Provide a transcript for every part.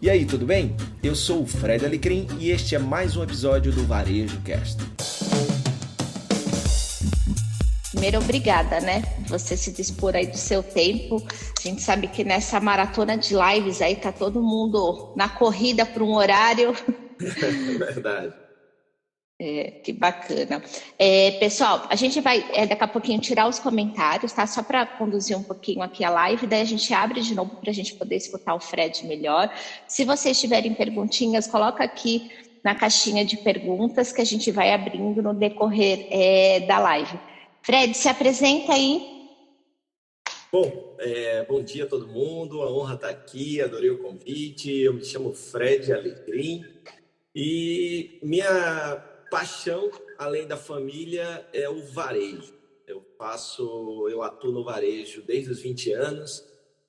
E aí, tudo bem? Eu sou o Fred Alecrim e este é mais um episódio do Varejo Cast. Primeiro, obrigada, né? Você se dispor aí do seu tempo. A gente sabe que nessa maratona de lives aí tá todo mundo na corrida para um horário. É verdade. Que bacana. Pessoal, a gente vai daqui a pouquinho tirar os comentários, tá? Só para conduzir um pouquinho aqui a live, daí a gente abre de novo para a gente poder escutar o Fred melhor. Se vocês tiverem perguntinhas, coloca aqui na caixinha de perguntas que a gente vai abrindo no decorrer da live. Fred, se apresenta aí. Bom dia a todo mundo, a honra estar aqui, adorei o convite. Eu me chamo Fred Alecrim e minha paixão, além da família, é o varejo. Eu atuo no varejo desde os 20 anos,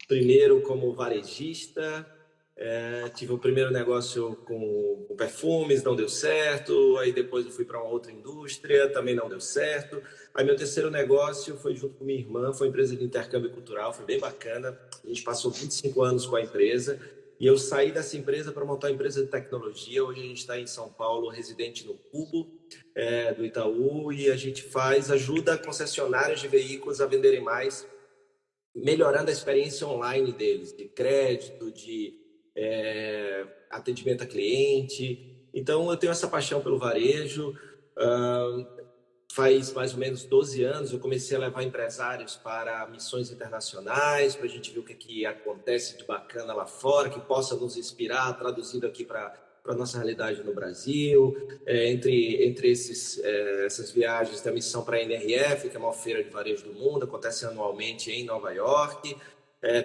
primeiro como varejista. Tive o primeiro negócio com perfumes, não deu certo. Aí depois eu fui para uma outra indústria, também não deu certo. Aí meu terceiro negócio foi junto com minha irmã, foi uma empresa de intercâmbio cultural, foi bem bacana. A gente passou 25 anos com a empresa e eu saí dessa empresa para montar uma empresa de tecnologia. Hoje a gente está em São Paulo, residente no Cubo, do Itaú, e a gente ajuda concessionárias de veículos a venderem mais, melhorando a experiência online deles, de crédito, de atendimento a cliente. Então, eu tenho essa paixão pelo varejo. Faz mais ou menos 12 anos eu comecei a levar empresários para missões internacionais, para a gente ver o que acontece de bacana lá fora, que possa nos inspirar, traduzido aqui para a nossa realidade no Brasil. Entre essas viagens, tem a missão para a NRF, que é a maior feira de varejo do mundo, acontece anualmente em Nova York.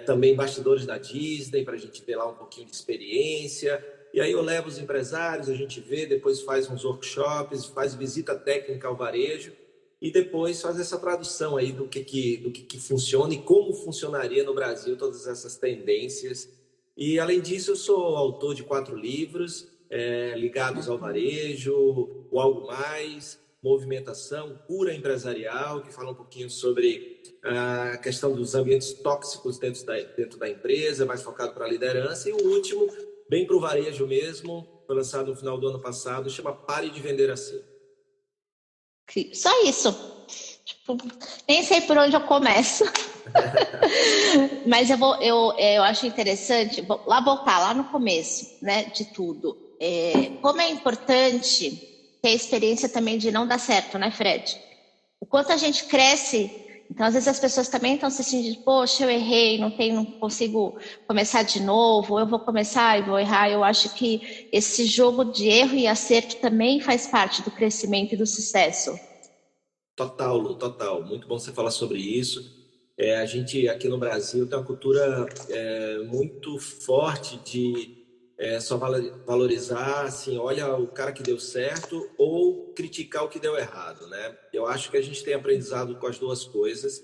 Também bastidores da Disney, para a gente ter lá um pouquinho de experiência. E aí eu levo os empresários, a gente vê, depois faz uns workshops, faz visita técnica ao varejo e depois faz essa tradução aí do que funciona e como funcionaria no Brasil todas essas tendências. E além disso, eu sou autor de 4 livros ligados ao varejo, o Algo Mais, Movimentação, Cura Empresarial, que fala um pouquinho sobre a questão dos ambientes tóxicos dentro da empresa, mais focado para a liderança. E o último, bem para o varejo mesmo, foi lançado no final do ano passado, chama Pare de Vender Assim. Só isso. Tipo, nem sei por onde eu começo. Mas eu acho interessante voltar lá no começo, né, de tudo. Como é importante ter a experiência também de não dar certo, né, Fred? O quanto a gente cresce. Então, às vezes as pessoas também estão se sentindo, poxa, eu errei, não consigo começar de novo, eu vou começar e vou errar. Eu acho que esse jogo de erro e acerto também faz parte do crescimento e do sucesso. Total, Lu, total. Muito bom você falar sobre isso. A gente aqui no Brasil tem uma cultura muito forte de só valorizar, assim, olha o cara que deu certo ou criticar o que deu errado, né? Eu acho que a gente tem aprendizado com as duas coisas.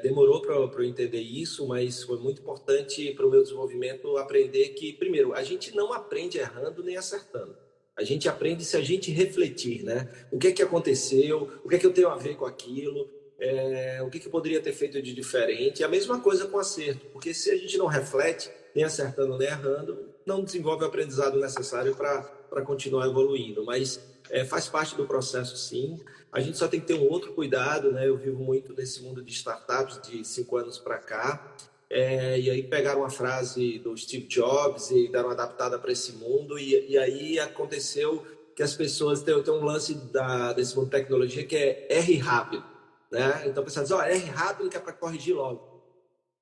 Demorou para eu entender isso, mas foi muito importante para o meu desenvolvimento aprender que, primeiro, a gente não aprende errando nem acertando. A gente aprende se a gente refletir, né? O que é que aconteceu? O que é que eu tenho a ver com aquilo? O que eu poderia ter feito de diferente? E a mesma coisa com acerto, porque se a gente não reflete, nem acertando nem errando, não desenvolve o aprendizado necessário para continuar evoluindo. Mas faz parte do processo, sim. A gente só tem que ter um outro cuidado, né? Eu vivo muito nesse mundo de startups de 5 anos para cá. E aí pegaram uma frase do Steve Jobs e deram uma adaptada para esse mundo. E aí aconteceu que as pessoas têm um lance desse mundo de tecnologia que é erre rápido, né? Então, o pessoal diz, erre rápido que é para corrigir logo.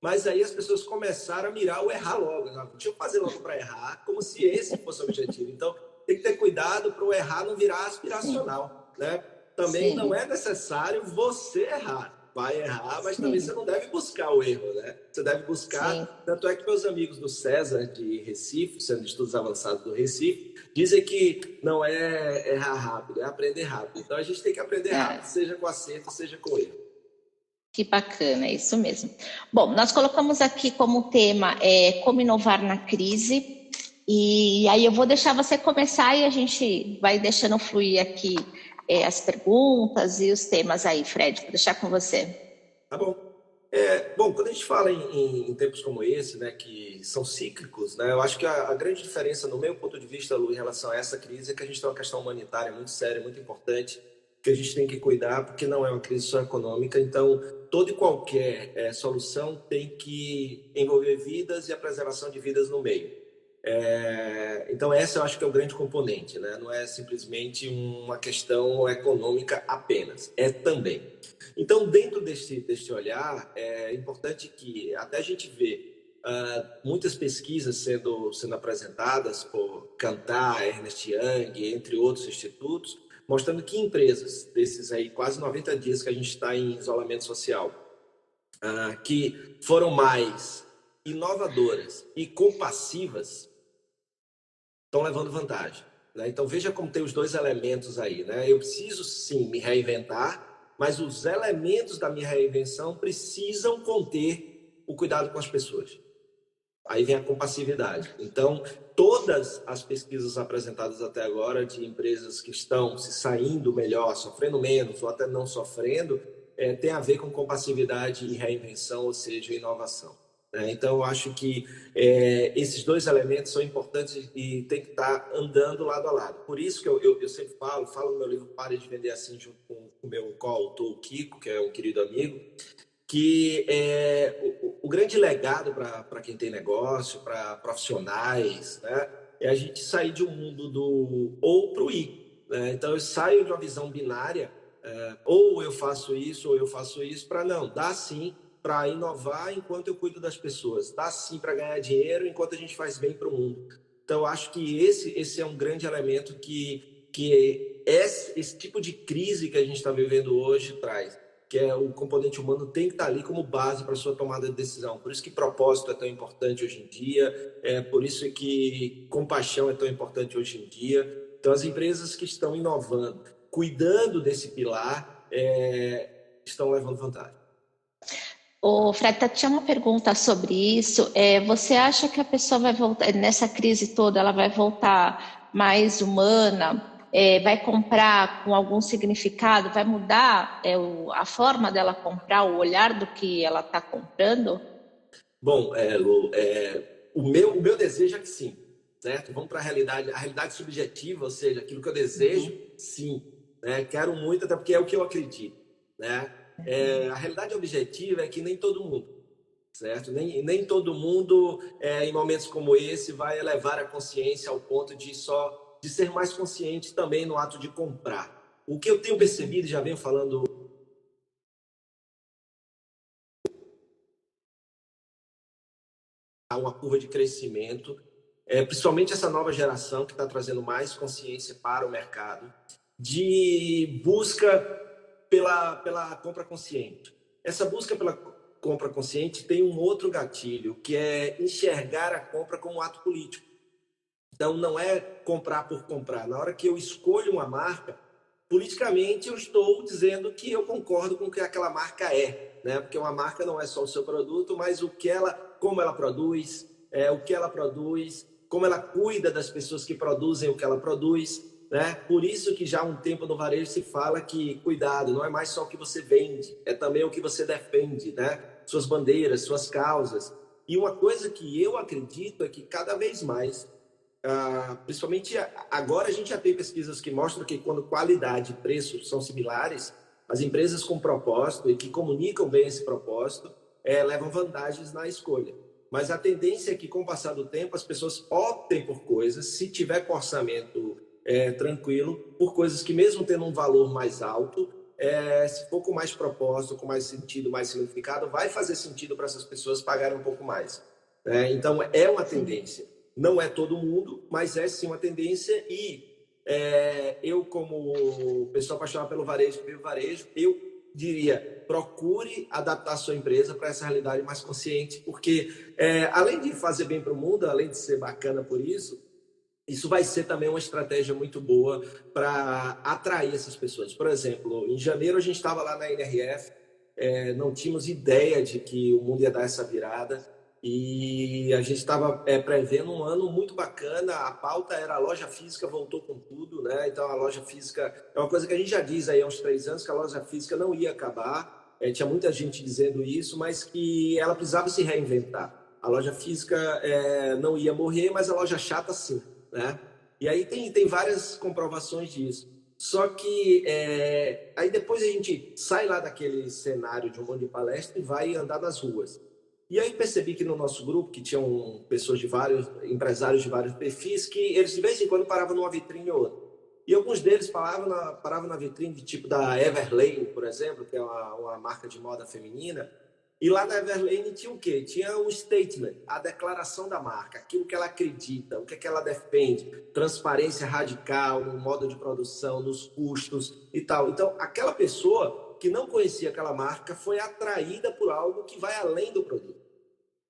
Mas aí as pessoas começaram a mirar o errar logo. Deixa eu fazer logo para errar, como se esse fosse o objetivo. Então, tem que ter cuidado para o errar não virar aspiracional, né? Também não é necessário você errar. Vai errar, mas também você não deve buscar o erro, né? Você deve buscar... Tanto é que meus amigos do César de Recife, Centro de Estudos Avançados do Recife, dizem que não é errar rápido, é aprender rápido. Então, a gente tem que aprender rápido, seja com acerto, seja com erro. Que bacana, é isso mesmo. Bom, nós colocamos aqui como tema como inovar na crise, e aí eu vou deixar você começar e a gente vai deixando fluir aqui as perguntas e os temas aí, Fred, vou deixar com você. Tá bom. Bom, quando a gente fala em tempos como esse, né, que são cíclicos, né, eu acho que a grande diferença, no meu ponto de vista, Lu, em relação a essa crise, é que a gente tem uma questão humanitária muito séria, muito importante, que a gente tem que cuidar, porque não é uma crise só econômica. Então, toda e qualquer solução tem que envolver vidas e a preservação de vidas no meio. Então, essa eu acho que é o grande componente, né? Não é simplesmente uma questão econômica apenas, é também. Então, dentro deste olhar, é importante que até a gente vê muitas pesquisas sendo apresentadas por Kantar, Ernst Young, entre outros institutos, mostrando que empresas, desses aí quase 90 dias que a gente está em isolamento social, que foram mais inovadoras e compassivas, estão levando vantagem, né? Então veja como tem os dois elementos aí, né? Eu preciso sim me reinventar, mas os elementos da minha reinvenção precisam conter o cuidado com as pessoas. Aí vem a compassividade. Então, todas as pesquisas apresentadas até agora de empresas que estão se saindo melhor, sofrendo menos ou até não sofrendo, tem a ver com compassividade e reinvenção, ou seja, inovação. Então, eu acho que esses dois elementos são importantes e tem que estar andando lado a lado. Por isso que eu sempre falo no meu livro Pare de Vender Assim, junto com o meu coautor, o Kiko, que é um querido amigo, que o grande legado para quem tem negócio, para profissionais, né, é a gente sair de um mundo do ou para o i. Né? Então, eu saio de uma visão binária, ou eu faço isso, ou eu faço isso, para não, dá sim para inovar enquanto eu cuido das pessoas, dá sim para ganhar dinheiro enquanto a gente faz bem para o mundo. Então, eu acho que esse é um grande elemento que esse tipo de crise que a gente está vivendo hoje traz, que é o componente humano tem que estar ali como base para a sua tomada de decisão. Por isso que propósito é tão importante hoje em dia, por isso que compaixão é tão importante hoje em dia. Então, as empresas que estão inovando, cuidando desse pilar, estão levando vantagem. O Fred, tinha uma pergunta sobre isso. Você acha que a pessoa vai voltar, nessa crise toda, ela vai voltar mais humana? Vai comprar com algum significado? Vai mudar a forma dela comprar, o olhar do que ela está comprando? Bom, Lu, o meu desejo é que sim, certo? Vamos para a realidade subjetiva, ou seja, aquilo que eu desejo, sim. Né? Quero muito, até porque é o que eu acredito, né? A realidade objetiva é que nem todo mundo, certo? Nem todo mundo, em momentos como esse, vai elevar a consciência ao ponto de ser mais consciente também no ato de comprar. O que eu tenho percebido, já venho falando uma curva de crescimento, principalmente essa nova geração que está trazendo mais consciência para o mercado, de busca pela compra consciente. Essa busca pela compra consciente tem um outro gatilho, que é enxergar a compra como um ato político. Então, não é comprar por comprar. Na hora que eu escolho uma marca, politicamente eu estou dizendo que eu concordo com o que aquela marca é, né? Porque uma marca não é só o seu produto, mas como ela produz, o que ela produz, como ela cuida das pessoas que produzem o que ela produz, né? Por isso que já há um tempo no varejo se fala que cuidado, não é mais só o que você vende, é também o que você defende, né? Suas bandeiras, suas causas. E uma coisa que eu acredito é que cada vez mais, principalmente agora, a gente já tem pesquisas que mostram que quando qualidade e preço são similares, as empresas com propósito e que comunicam bem esse propósito levam vantagens na escolha. Mas a tendência é que, com o passar do tempo, as pessoas optem por coisas, se tiver com orçamento tranquilo, por coisas que, mesmo tendo um valor mais alto, se for com mais propósito, com mais sentido, mais significado, vai fazer sentido para essas pessoas pagarem um pouco mais. Então, é uma tendência. Não é todo mundo, mas é sim uma tendência. E eu, como pessoa apaixonada pelo varejo, pelo varejo, eu diria, procure adaptar a sua empresa para essa realidade mais consciente, porque além de fazer bem para o mundo, além de ser bacana por isso vai ser também uma estratégia muito boa para atrair essas pessoas. Por exemplo, em janeiro a gente estava lá na NRF, não tínhamos ideia de que o mundo ia dar essa virada e a gente estava prevendo um ano muito bacana. A pauta era a loja física voltou com tudo, né? Então a loja física é uma coisa que a gente já diz aí há uns 3 anos, que a loja física não ia acabar. tinha muita gente dizendo isso, mas que ela precisava se reinventar. A loja física não ia morrer, mas a loja chata sim, né? E aí tem várias comprovações disso. Só que aí depois a gente sai lá daquele cenário de um monte de palestra e vai andar nas ruas. E aí percebi que no nosso grupo, que tinham pessoas de vários, empresários de vários perfis, que eles de vez em quando paravam numa vitrine ou outra. E alguns deles paravam na vitrine, de tipo da Everlane, por exemplo, que é uma marca de moda feminina. E lá na Everlane tinha o quê? Tinha um statement, a declaração da marca, aquilo que ela acredita, o que é que ela defende, transparência radical no modo de produção, nos custos e tal. Então, aquela pessoa que não conhecia aquela marca foi atraída por algo que vai além do produto,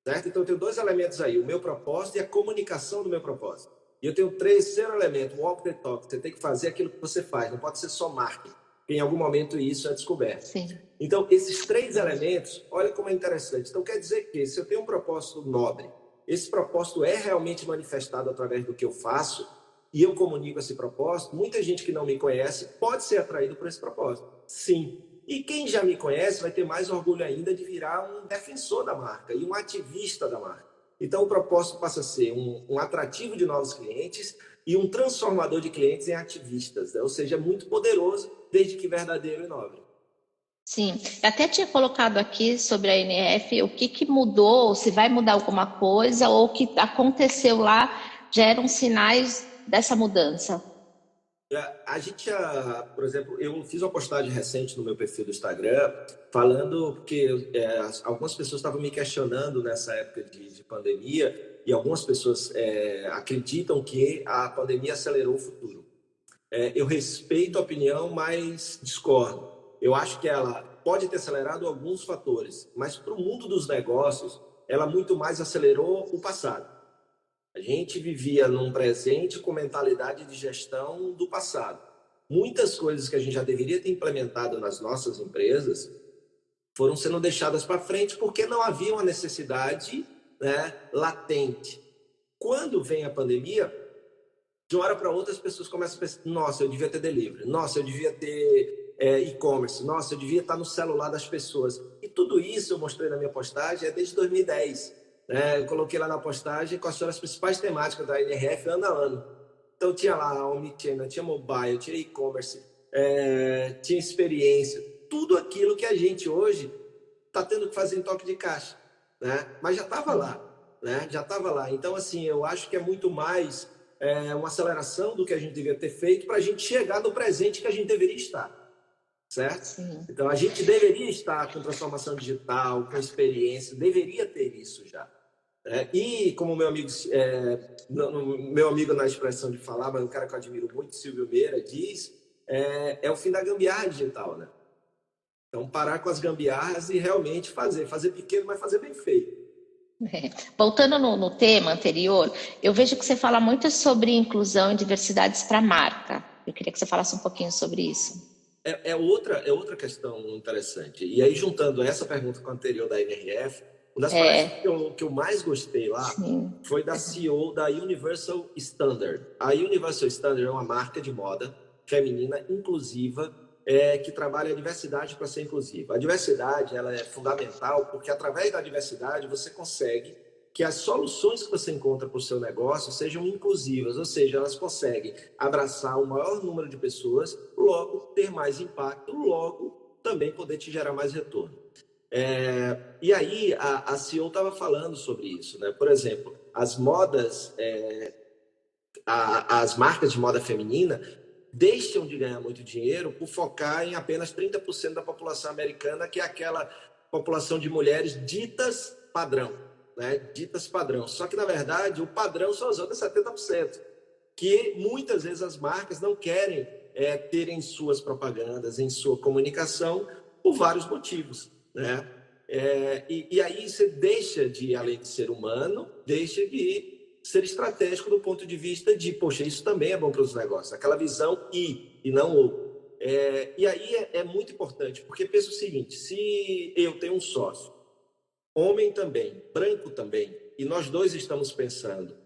certo? Então, eu tenho dois elementos aí, o meu propósito e a comunicação do meu propósito. E eu tenho o terceiro elemento, o walk the talk. Você tem que fazer aquilo que você faz, não pode ser só marketing. Em algum momento isso é descoberto. Sim. Então, esses três elementos, olha como é interessante. Então, quer dizer que se eu tenho um propósito nobre, esse propósito é realmente manifestado através do que eu faço, e eu comunico esse propósito, muita gente que não me conhece pode ser atraído por esse propósito. Sim. E quem já me conhece vai ter mais orgulho ainda de virar um defensor da marca e um ativista da marca. Então, o propósito passa a ser um atrativo de novos clientes e um transformador de clientes em ativistas, né? Ou seja, é muito poderoso, desde que verdadeiro e nobre. Sim, eu até tinha colocado aqui sobre a NF o que mudou, se vai mudar alguma coisa, ou o que aconteceu lá já eram sinais dessa mudança. A gente já, por exemplo, eu fiz uma postagem recente no meu perfil do Instagram falando porque algumas pessoas estavam me questionando nessa época de pandemia e algumas pessoas acreditam que a pandemia acelerou o futuro. Eu respeito a opinião, mas discordo. Eu acho que ela pode ter acelerado alguns fatores, mas para o mundo dos negócios, ela muito mais acelerou o passado. A gente vivia num presente com mentalidade de gestão do passado. Muitas coisas que a gente já deveria ter implementado nas nossas empresas foram sendo deixadas para frente porque não havia uma necessidade, né, latente. Quando vem a pandemia, de uma hora para outra as pessoas começam a pensar: nossa, eu devia ter delivery, nossa, eu devia ter e-commerce, nossa, eu devia estar no celular das pessoas. E tudo isso eu mostrei na minha postagem desde 2010. Eu coloquei lá na postagem quais foram as principais temáticas da NRF ano a ano. Então tinha lá omnichannel, tinha mobile, tinha e-commerce, tinha experiência, tudo aquilo que a gente hoje está tendo que fazer em toque de caixa, né? Mas já estava lá, né? Já estava lá. Então, assim, eu acho que é muito mais uma aceleração do que a gente devia ter feito para a gente chegar no presente que a gente deveria estar, certo? Sim. Então, a gente deveria estar com transformação digital, com experiência, deveria ter isso já. E como meu amigo na expressão de falar, mas um cara que eu admiro muito, Silvio Meira, diz, é o fim da gambiarra digital, né? Então, parar com as gambiarras e realmente fazer pequeno, mas fazer bem feito. Voltando no tema anterior, eu vejo que você fala muito sobre inclusão e diversidades para a marca. Eu queria que você falasse um pouquinho sobre isso. Outra questão interessante. E aí, juntando essa pergunta com a anterior da NRF, uma das palestras que eu mais gostei lá foi da CEO da Universal Standard. A Universal Standard é uma marca de moda feminina inclusiva que trabalha a diversidade para ser inclusiva. A diversidade ela é fundamental porque através da diversidade você consegue que as soluções que você encontra para o seu negócio sejam inclusivas, ou seja, elas conseguem abraçar o maior número de pessoas, logo ter mais impacto, logo também poder te gerar mais retorno. E aí a CEO estava falando sobre isso, né? Por exemplo, as modas, as marcas de moda feminina deixam de ganhar muito dinheiro por focar em apenas 30% da população americana, que é aquela população de mulheres ditas padrão, né? Ditas padrão. Só que, na verdade, o padrão são as outras 70%, que muitas vezes as marcas não querem ter em suas propagandas, em sua comunicação, por vários motivos, né? E aí você deixa de, além de ser humano, deixa de ser estratégico do ponto de vista de, poxa, isso também é bom para os negócios, aquela visão e não ou. E aí é muito importante, porque pensa o seguinte: se eu tenho um sócio, homem também, branco também, e nós dois estamos pensando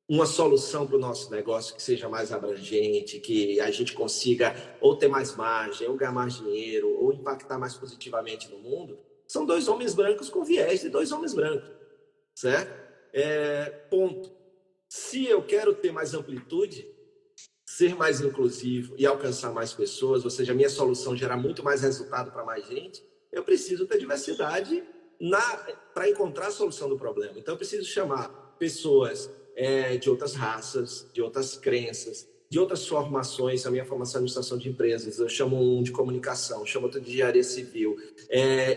uma solução para o nosso negócio que seja mais abrangente, que a gente consiga ou ter mais margem, ou ganhar mais dinheiro, ou impactar mais positivamente no mundo, são dois homens brancos com viés de dois homens brancos, certo? Ponto. Se eu quero ter mais amplitude, ser mais inclusivo e alcançar mais pessoas, ou seja, a minha solução gerar muito mais resultado para mais gente, eu preciso ter diversidade para encontrar a solução do problema. Então, eu preciso chamar pessoas de outras raças, de outras crenças, de outras formações. A minha formação é administração de empresas, eu chamo um de comunicação, chamo outro de engenharia civil.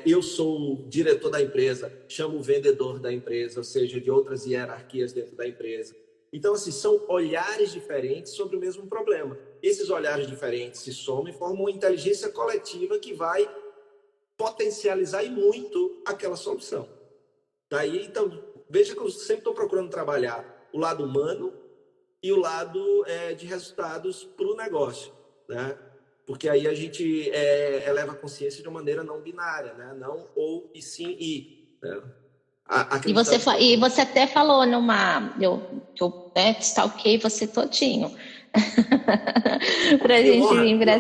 Eu sou o diretor da empresa, chamo o vendedor da empresa, ou seja, de outras hierarquias dentro da empresa. Então, assim, são olhares diferentes sobre o mesmo problema. Esses olhares diferentes se somam e formam uma inteligência coletiva que vai potencializar e muito aquela solução. Daí, então, veja que eu sempre estou procurando trabalhar o lado humano e o lado de resultados para o negócio, né? Porque aí a gente eleva a consciência de uma maneira não binária, né? Não ou e sim e. Né? E você até falou eu stalkei você todinho para a gente vir para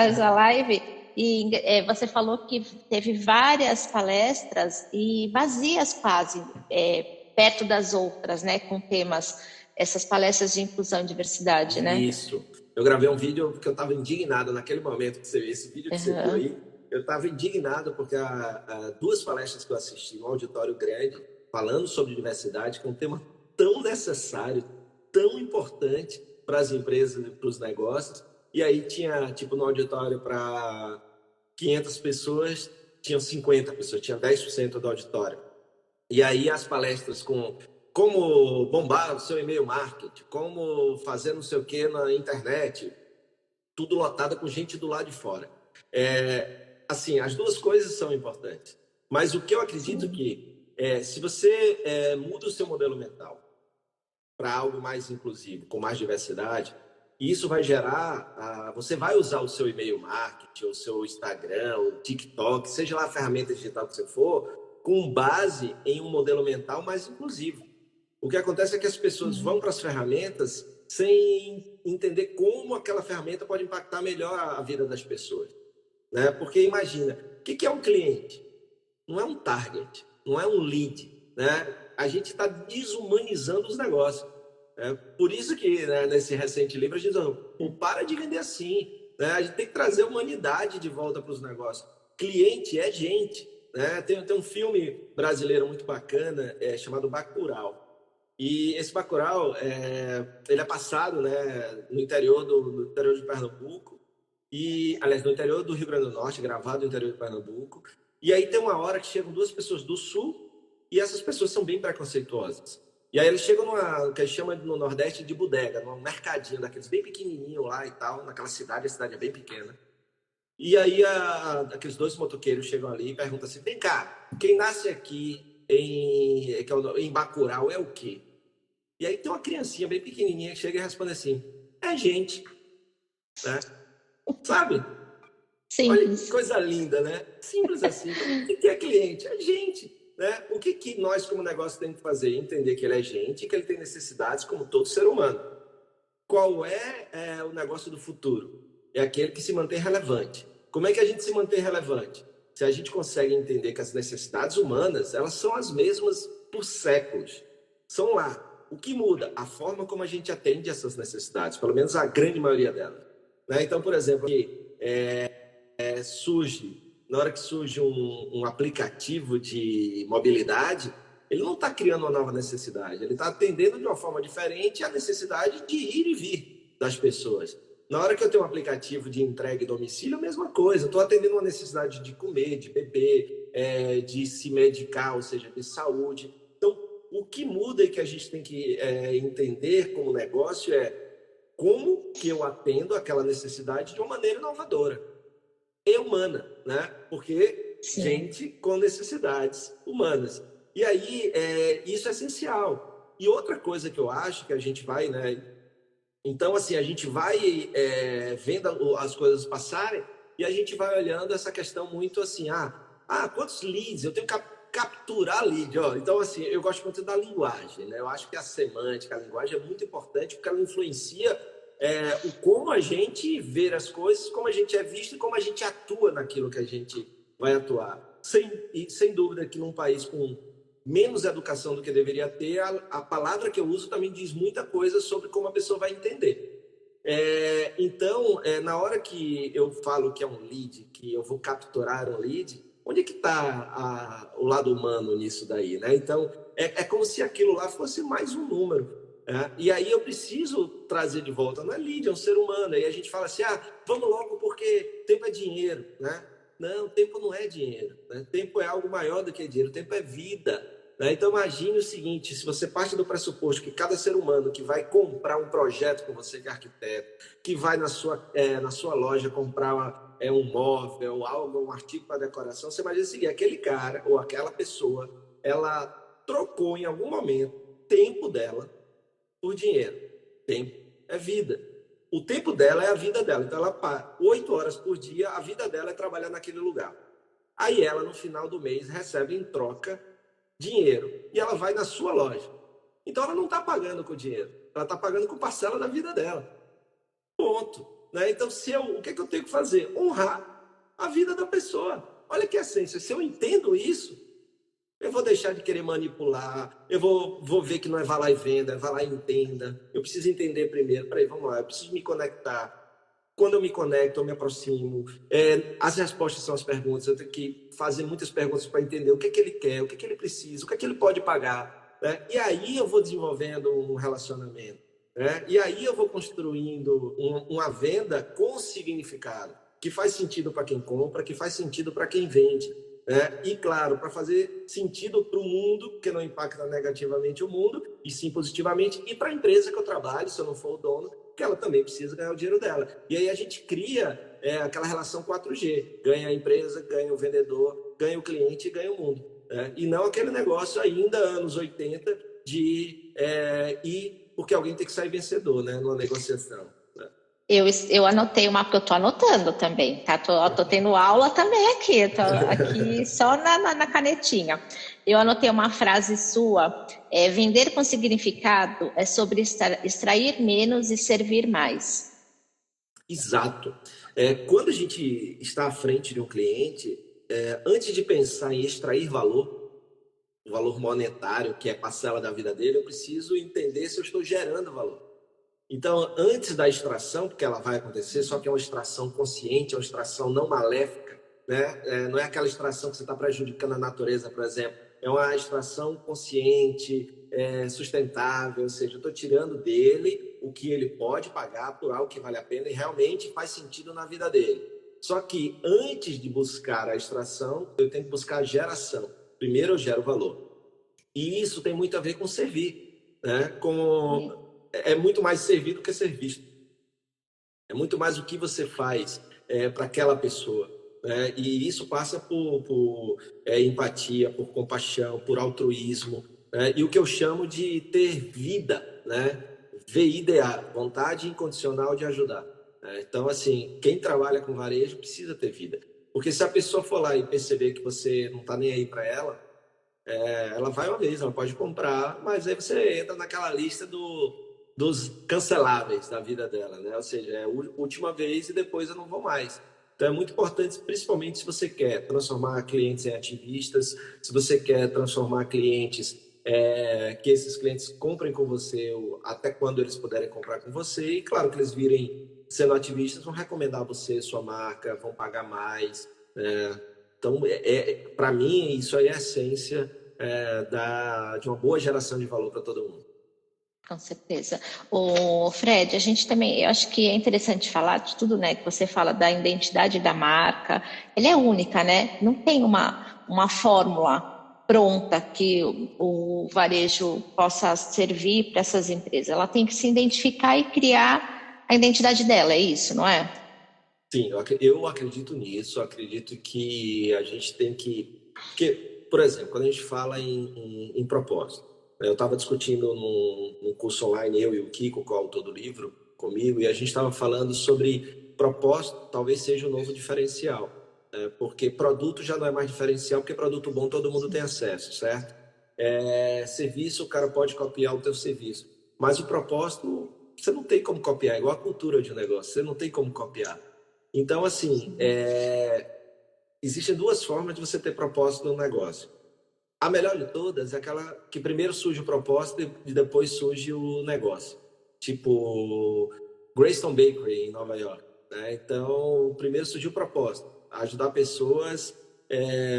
essa live, e você falou que teve várias palestras e vazias quase, perto das outras, né, com temas, essas palestras de inclusão e diversidade, né? Isso. Eu gravei um vídeo porque eu estava indignado naquele momento que você viu esse vídeo que você viu aí. Eu estava indignado porque há 2 palestras que eu assisti, um auditório grande, falando sobre diversidade, que é um tema tão necessário, tão importante para as empresas e para os negócios. E aí tinha, tipo, no auditório para 500 pessoas, tinham 50 pessoas, tinha 10% do auditório. E aí as palestras com como bombar o seu e-mail marketing, como fazer não sei o que na internet, tudo lotado com gente do lado de fora. Assim, as 2 coisas são importantes. Mas o que eu acredito que se você muda o seu modelo mental para algo mais inclusivo, com mais diversidade, isso vai gerar... você vai usar o seu e-mail marketing, o seu Instagram, o TikTok, seja lá a ferramenta digital que você for, com base em um modelo mental mais inclusivo. O que acontece é que as pessoas vão para as ferramentas sem entender como aquela ferramenta pode impactar melhor a vida das pessoas, né? Porque imagina, o que é um cliente? Não é um target, não é um lead, né? A gente está desumanizando os negócios. Por isso que, né, nesse recente livro a gente diz, para de vender assim, né? A gente tem que trazer a humanidade de volta para os negócios. Cliente é gente, né? Tem um filme brasileiro muito bacana chamado Bacurau. E esse Bacurau, ele é passado, né, no interior de Pernambuco, aliás, no interior do Rio Grande do Norte, gravado no interior de Pernambuco. E aí tem uma hora que chegam 2 pessoas do Sul e essas pessoas são bem preconceituosas. E aí eles chegam no que a gente chama no Nordeste de bodega, num mercadinho daqueles bem pequenininho lá e tal, naquela cidade, a cidade é bem pequena. E aí aqueles 2 motoqueiros chegam ali e perguntam assim, vem cá, quem nasce aqui em Bacurau é o quê? E aí tem uma criancinha bem pequenininha que chega e responde assim, é gente, né? Sabe? Simples. Olha que coisa linda, né? Simples assim. O que é cliente? É gente, né? O que nós como negócio temos que fazer? Entender que ele é gente, que ele tem necessidades como todo ser humano. Qual é o negócio do futuro? É aquele que se mantém relevante. Como é que a gente se mantém relevante? Se a gente consegue entender que as necessidades humanas, elas são as mesmas por séculos. São lá. O que muda? A forma como a gente atende essas necessidades, pelo menos a grande maioria delas. Né? Então, por exemplo, na hora que surge um aplicativo de mobilidade, ele não está criando uma nova necessidade, ele está atendendo de uma forma diferente a necessidade de ir e vir das pessoas. Na hora que eu tenho um aplicativo de entrega em domicílio, a mesma coisa. Estou atendendo uma necessidade de comer, de beber, de se medicar, ou seja, de saúde. Então, o que muda e que a gente tem que entender como negócio é como que eu atendo aquela necessidade de uma maneira inovadora e humana, né? Porque Sim. Gente com necessidades humanas. E aí, isso é essencial. E outra coisa que eu acho que a gente vai, né? Então, assim, a gente vai vendo as coisas passarem e a gente vai olhando essa questão muito assim, quantos leads? Eu tenho que capturar lead. Ó. Então, assim, eu gosto muito da linguagem, né? Eu acho que a semântica, a linguagem é muito importante porque ela influencia o como a gente vê as coisas, como a gente é visto e como a gente atua naquilo que a gente vai atuar. Sem dúvida que num país com menos educação do que deveria ter, a palavra que eu uso também diz muita coisa sobre como a pessoa vai entender. Então, na hora que eu falo que é um lead, que eu vou capturar um lead, onde é que está o lado humano nisso daí, né? Então, é como se aquilo lá fosse mais um número. E aí eu preciso trazer de volta, não é lead, é um ser humano. Aí a gente fala assim, vamos logo porque tempo é dinheiro, né? Não, tempo não é dinheiro, né? Tempo é algo maior do que dinheiro, tempo é vida. Né? Então imagine o seguinte, se você parte do pressuposto que cada ser humano que vai comprar um projeto com você que é arquiteto, que vai na sua loja comprar um móvel, algo, um artigo para decoração, você imagina o seguinte, aquele cara ou aquela pessoa, ela trocou em algum momento tempo dela por dinheiro. Tempo é vida. O tempo dela é a vida dela. Então, ela para 8 horas por dia, a vida dela é trabalhar naquele lugar. Aí ela, no final do mês, recebe em troca dinheiro. E ela vai na sua loja. Então, ela não está pagando com dinheiro. Ela está pagando com parcela da vida dela. Ponto. Né? Então, o que é que eu tenho que fazer? Honrar a vida da pessoa. Olha que essência. Se eu entendo isso, eu vou deixar de querer manipular, eu vou ver que não é vá lá e venda, é vá lá e entenda. Eu preciso entender primeiro. Peraí, vamos lá, eu preciso me conectar. Quando eu me conecto, eu me aproximo. As respostas são as perguntas. Eu tenho que fazer muitas perguntas para entender o que é que ele quer, o que é que ele precisa, o que é que ele pode pagar. Né? E aí eu vou desenvolvendo um relacionamento. Né? E aí eu vou construindo uma venda com significado, que faz sentido para quem compra, que faz sentido para quem vende. E, claro, para fazer sentido para o mundo, que não impacta negativamente o mundo, e sim positivamente, e para a empresa que eu trabalho, se eu não for o dono, que ela também precisa ganhar o dinheiro dela. E aí a gente cria aquela relação 4G. Ganha a empresa, ganha o vendedor, ganha o cliente e ganha o mundo. E não aquele negócio ainda, anos 80, de ir porque alguém tem que sair vencedor, né, numa negociação. Eu anotei uma, porque eu estou anotando também, tá? Tô tendo aula também aqui, tô aqui só na canetinha. Eu anotei uma frase sua, vender com significado é sobre extrair menos e servir mais. Exato. Quando a gente está à frente de um cliente, antes de pensar em extrair valor, o valor monetário, que é parcela da vida dele, eu preciso entender se eu estou gerando valor. Então, antes da extração, porque ela vai acontecer, só que é uma extração consciente, é uma extração não maléfica, né? Não é aquela extração que você está prejudicando a natureza, por exemplo. É uma extração consciente, sustentável, ou seja, eu estou tirando dele o que ele pode pagar por algo que vale a pena e realmente faz sentido na vida dele. Só que antes de buscar a extração, eu tenho que buscar a geração. Primeiro eu gero valor. E isso tem muito a ver com servir, né? É muito mais servir do que ser visto. É muito mais o que você faz para aquela pessoa. Né? E isso passa por empatia, por compaixão, por altruísmo. Né? E o que eu chamo de ter vida, né? VIDA, vontade incondicional de ajudar. Né? Então, assim, quem trabalha com varejo precisa ter vida. Porque se a pessoa for lá e perceber que você não está nem aí para ela, ela vai uma vez, ela pode comprar, mas aí você entra naquela lista dos canceláveis da vida dela, né? Ou seja, é a última vez e depois eu não vou mais. Então é muito importante, principalmente se você quer transformar clientes em ativistas, se você quer transformar clientes, que esses clientes comprem com você até quando eles puderem comprar com você, e claro que eles virem sendo ativistas, vão recomendar você, sua marca, vão pagar mais, né? Então, para mim, isso aí é a essência de uma boa geração de valor para todo mundo. Com certeza. O Fred, a gente também, eu acho que é interessante falar de tudo, né? Que você fala da identidade da marca. Ela é única, né? Não tem uma fórmula pronta que o varejo possa servir para essas empresas. Ela tem que se identificar e criar a identidade dela, é isso, não é? Sim, eu acredito nisso, eu acredito que a gente tem que... Porque, por exemplo, quando a gente fala em propósito, eu estava discutindo num curso online, eu e o Kiko, com o autor do livro, comigo, e a gente estava falando sobre propósito, talvez seja o novo diferencial. porque produto já não é mais diferencial, porque produto bom todo mundo tem acesso, certo? Serviço, o cara pode copiar o teu serviço, mas o propósito, você não tem como copiar, é igual a cultura de um negócio, você não tem como copiar. Então, assim, existem duas formas de você ter propósito no negócio. A melhor de todas é aquela que primeiro surge o propósito e depois surge o negócio. Tipo, Greystone Bakery, em Nova York. Né? Então, primeiro surgiu o propósito, ajudar pessoas,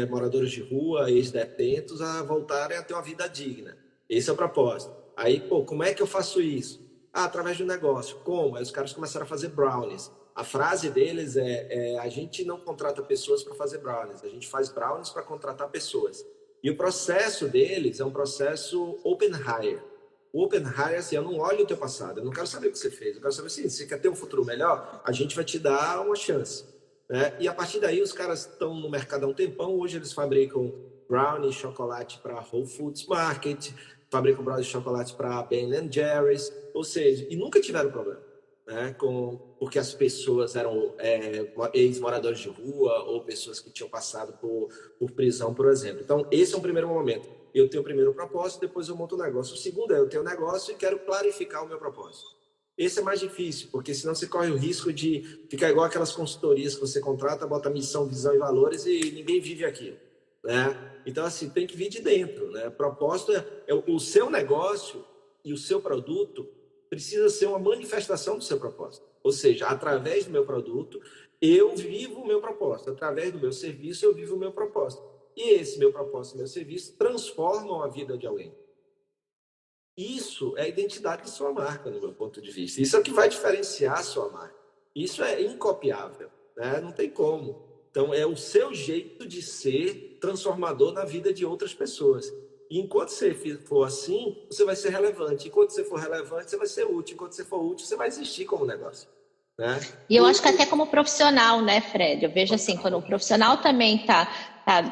moradores de rua, ex-detentos, a voltarem a ter uma vida digna. Esse é o propósito. Aí, pô, como é que eu faço isso? Através de um negócio. Como? Aí os caras começaram a fazer brownies. A frase deles a gente não contrata pessoas para fazer brownies, a gente faz brownies para contratar pessoas. E o processo deles é um processo open hire. O open hire é assim, eu não olho o teu passado, eu não quero saber o que você fez, eu quero saber assim, se você quer ter um futuro melhor, a gente vai te dar uma chance. Né? E a partir daí os caras estão no mercado há um tempão, hoje eles fabricam brownie e chocolate para Whole Foods Market, fabricam brownie e chocolate para Ben Jerry's, ou seja, e nunca tiveram problema. Né, porque as pessoas eram ex-moradores de rua ou pessoas que tinham passado por prisão, por exemplo. Então, esse é um primeiro momento. Eu tenho o primeiro propósito, depois eu monto o negócio. O segundo é, eu tenho um negócio e quero clarificar o meu propósito. Esse é mais difícil, porque senão você corre o risco de ficar igual aquelas consultorias que você contrata, bota missão, visão e valores e ninguém vive aquilo. Né? Então, assim, tem que vir de dentro. Né? O propósito é o seu negócio e o seu produto precisa ser uma manifestação do seu propósito. Ou seja, através do meu produto, eu vivo o meu propósito. Através do meu serviço, eu vivo o meu propósito. E esse meu propósito e meu serviço transformam a vida de alguém. Isso é a identidade de sua marca, no meu ponto de vista. Isso é o que vai diferenciar a sua marca. Isso é incopiável, né? Não tem como. Então, é o seu jeito de ser transformador na vida de outras pessoas. E enquanto você for assim, você vai ser relevante. Enquanto você for relevante, você vai ser útil. Enquanto você for útil, você vai existir como negócio. Né? E eu acho que até como profissional, né, Fred? Eu vejo assim, quando o profissional também tá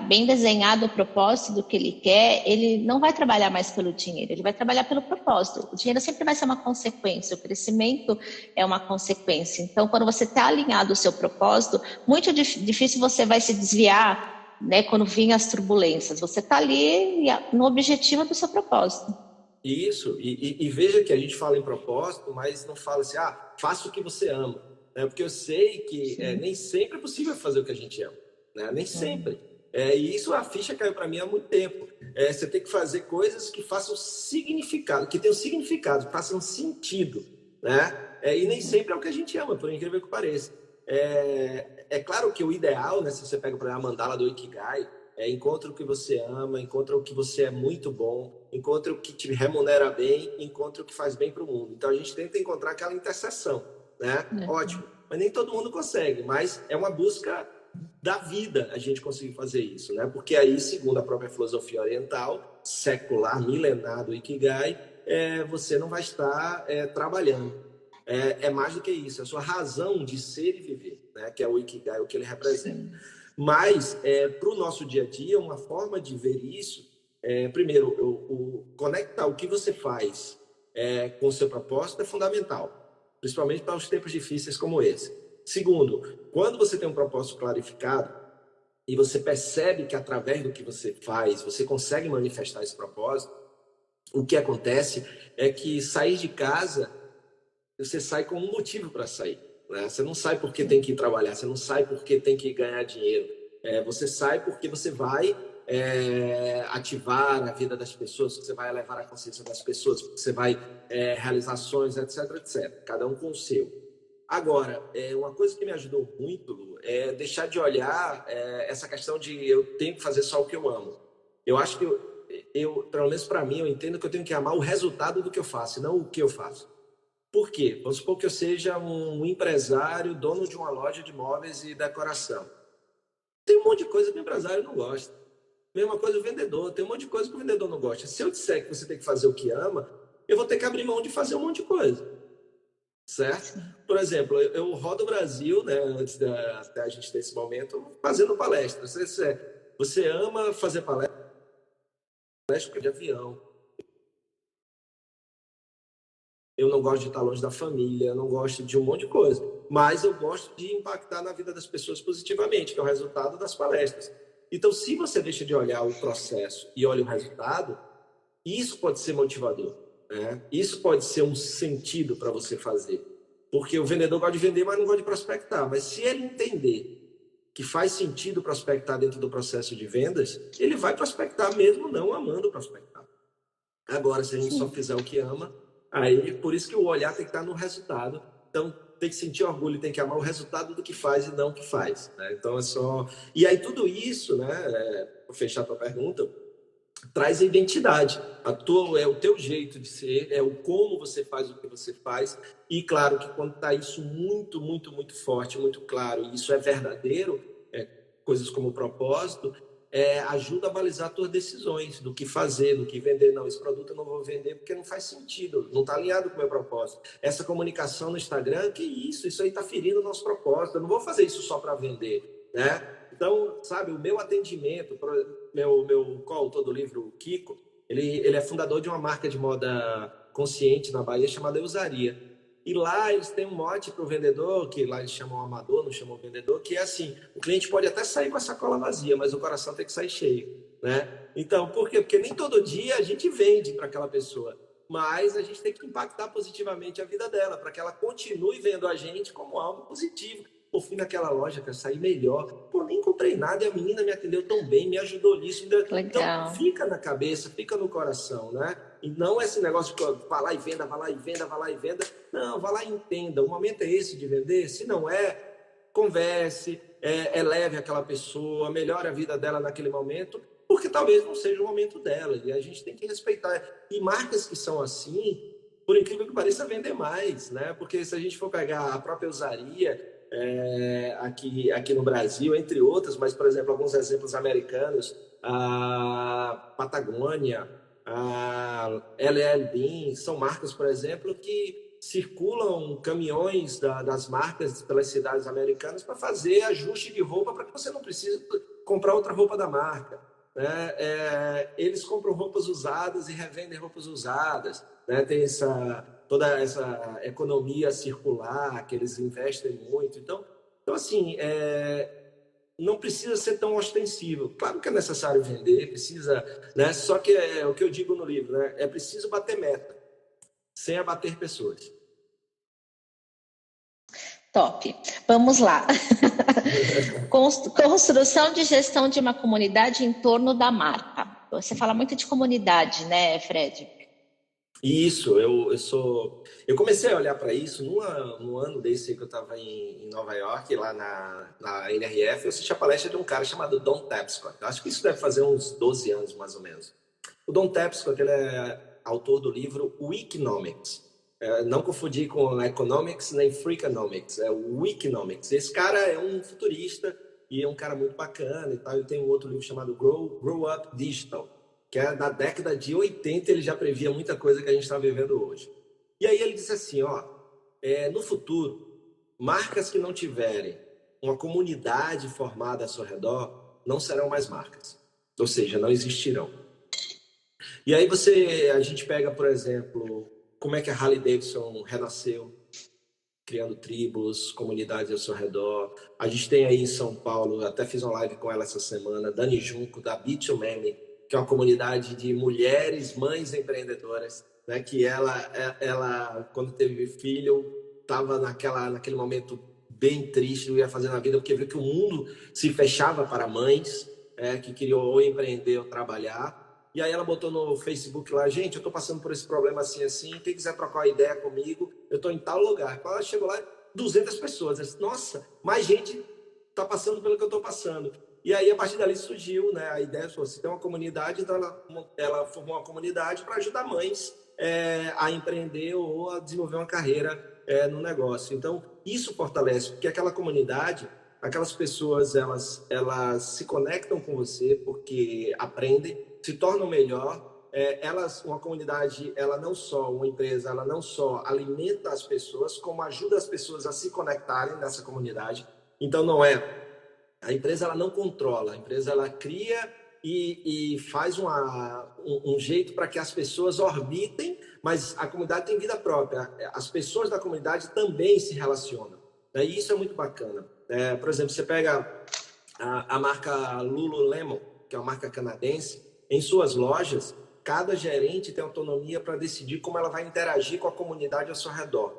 bem desenhado o propósito do que ele quer, ele não vai trabalhar mais pelo dinheiro, ele vai trabalhar pelo propósito. O dinheiro sempre vai ser uma consequência, o crescimento é uma consequência. Então, quando você está alinhado ao seu propósito, muito difícil você vai se desviar, né, quando vir as turbulências. Você está ali no objetivo do seu propósito. Isso, e veja que a gente fala em propósito, mas não fala assim, faça o que você ama. Né? Porque eu sei que nem sempre é possível fazer o que a gente ama. Né? Nem sempre. E isso a ficha caiu para mim há muito tempo. Você tem que fazer coisas que façam significado, que tenham significado, que façam sentido. Né? E nem sempre é o que a gente ama, por incrível que pareça. É claro que o ideal, né, se você pega a mandala do Ikigai, encontra o que você ama, encontra o que você é muito bom, encontra o que te remunera bem, encontra o que faz bem para o mundo. Então a gente tenta encontrar aquela interseção, né? Ótimo. Mas nem todo mundo consegue, mas é uma busca da vida a gente conseguir fazer isso, né? Porque aí, segundo a própria filosofia oriental, secular, milenar do Ikigai, você não vai estar trabalhando. É mais do que isso, é a sua razão de ser e viver, né? Que é o Ikigai, o que ele representa. Sim. Mas, para o nosso dia a dia, uma forma de ver isso, primeiro, conectar o que você faz com o seu propósito é fundamental, principalmente para os tempos difíceis como esse. Segundo, quando você tem um propósito clarificado e você percebe que através do que você faz, você consegue manifestar esse propósito, o que acontece é que sair de casa, você sai com um motivo para sair. Né? Você não sai porque tem que ir trabalhar, você não sai porque tem que ganhar dinheiro. Você sai porque você vai ativar a vida das pessoas, você vai elevar a consciência das pessoas, você vai realizar ações, etc, etc. Cada um com o seu. Agora, uma coisa que me ajudou muito, Lu, é deixar de olhar essa questão de eu tenho que fazer só o que eu amo. Eu acho que pelo menos para mim, eu entendo que eu tenho que amar o resultado do que eu faço, e não o que eu faço. Por quê? Vamos supor que eu seja um empresário, dono de uma loja de móveis e decoração. Tem um monte de coisa que o empresário não gosta. Mesma coisa o vendedor, tem um monte de coisa que o vendedor não gosta. Se eu disser que você tem que fazer o que ama, eu vou ter que abrir mão de fazer um monte de coisa. Certo? Por exemplo, eu rodo o Brasil, né, até a gente ter esse momento, fazendo palestra. Você ama fazer palestra de avião. eu não gosto de estar longe da família, eu não gosto de um monte de coisa, mas eu gosto de impactar na vida das pessoas positivamente, que é o resultado das palestras. Então, se você deixa de olhar o processo e olha o resultado, isso pode ser motivador, né? Isso pode ser um sentido para você fazer. Porque o vendedor gosta de vender, mas não gosta de prospectar. Mas se ele entender que faz sentido prospectar dentro do processo de vendas, ele vai prospectar mesmo não amando prospectar. Agora, se a gente só fizer o que ama, aí por isso que o olhar tem que estar no resultado. Então, tem que sentir orgulho, tem que amar o resultado do que faz e não o que faz, né? Então, é só... E aí, tudo isso, né, para fechar a tua pergunta, traz a identidade. É o teu jeito de ser, é o como você faz o que você faz. E claro que quando está isso muito, muito, muito forte, muito claro, e isso é verdadeiro, coisas como propósito, ajuda a balizar as tuas decisões do que fazer, do que vender. Não, esse produto eu não vou vender porque não faz sentido, não está alinhado com o meu propósito. Essa comunicação no Instagram, que isso aí está ferindo o nosso propósito. Eu não vou fazer isso só para vender, né? Então, sabe, o meu atendimento, meu coautor do livro, o Kiko, ele é fundador de uma marca de moda consciente na Bahia chamada Eusaria. E lá eles têm um mote para o vendedor, que lá eles chamam amador, não chamam vendedor, que é assim, o cliente pode até sair com a sacola vazia, mas o coração tem que sair cheio, né? Então, por quê? Porque nem todo dia a gente vende para aquela pessoa, mas a gente tem que impactar positivamente a vida dela, para que ela continue vendo a gente como algo positivo. Pô, fui naquela loja, quero sair melhor. Pô, nem comprei nada e a menina me atendeu tão bem, me ajudou nisso. Então, Legal. fica na cabeça, fica no coração, né? E não esse negócio de vá lá e venda, vá lá e venda, vá lá e venda. Não, vá lá e entenda. O momento é esse de vender. Se não é, converse, eleve aquela pessoa, melhore a vida dela naquele momento, porque talvez não seja o momento dela. E a gente tem que respeitar. E marcas que são assim, por incrível que pareça, vendem mais, né? Porque se a gente for pegar a própria Usaria, aqui no Brasil, entre outras, mas, por exemplo, alguns exemplos americanos, a Patagônia, a LL Bean, são marcas, por exemplo, que circulam caminhões das marcas pelas cidades americanas para fazer ajuste de roupa para que você não precise comprar outra roupa da marca, né? Eles compram roupas usadas e revendem roupas usadas, né? Tem toda essa economia circular que eles investem muito. Então assim, não precisa ser tão ostensivo. Claro que é necessário vender, precisa, né? Só que é o que eu digo no livro, né? É preciso bater meta, sem abater pessoas. Top. Vamos lá. Construção de gestão de uma comunidade em torno da marca. Você fala muito de comunidade, né, Fred? Isso, eu comecei a olhar para isso num ano desse que eu estava em Nova York, lá na NRF, eu assisti a palestra de um cara chamado Don Tapscott. Acho que isso deve fazer uns 12 anos, mais ou menos. O Don Tapscott, ele é autor do livro Weekonomics. Não confundir com Economics nem Freakonomics, é o Weekonomics. Esse cara é um futurista e é um cara muito bacana e tal. Ele tem um outro livro chamado Grow Up Digital, que é da década de 80, ele já previa muita coisa que a gente está vivendo hoje. E aí ele disse assim, no futuro, marcas que não tiverem uma comunidade formada ao seu redor não serão mais marcas, ou seja, não existirão. E aí a gente pega, por exemplo, como é que a Harley Davidson renasceu, criando tribos, comunidades ao seu redor. A gente tem aí em São Paulo, até fiz uma live com ela essa semana, Dani Junco, da B2Many, que é uma comunidade de mulheres, mães empreendedoras, né? Que ela quando teve filho, estava naquele momento bem triste, não ia fazer na vida, porque viu que o mundo se fechava para mães, que queriam ou empreender ou trabalhar. E aí ela botou no Facebook lá, gente, eu estou passando por esse problema assim, assim, quem quiser trocar uma ideia comigo, eu estou em tal lugar. Quando ela chegou lá, 200 pessoas. Ela disse, nossa, mais gente está passando pelo que eu estou passando. E aí, a partir dali, surgiu, né, a ideia, se tem uma comunidade, então ela formou uma comunidade para ajudar mães a empreender ou a desenvolver uma carreira no negócio. Então, isso fortalece, porque aquela comunidade, aquelas pessoas, elas se conectam com você porque aprendem, se tornam melhor. Uma comunidade, uma empresa, ela não só alimenta as pessoas, como ajuda as pessoas a se conectarem nessa comunidade. Então, a empresa ela não controla, a empresa ela cria e faz um jeito para que as pessoas orbitem, mas a comunidade tem vida própria. As pessoas da comunidade também se relacionam, né? E isso é muito bacana. Por exemplo, você pega a marca Lululemon, que é uma marca canadense, em suas lojas, cada gerente tem autonomia para decidir como ela vai interagir com a comunidade ao seu redor,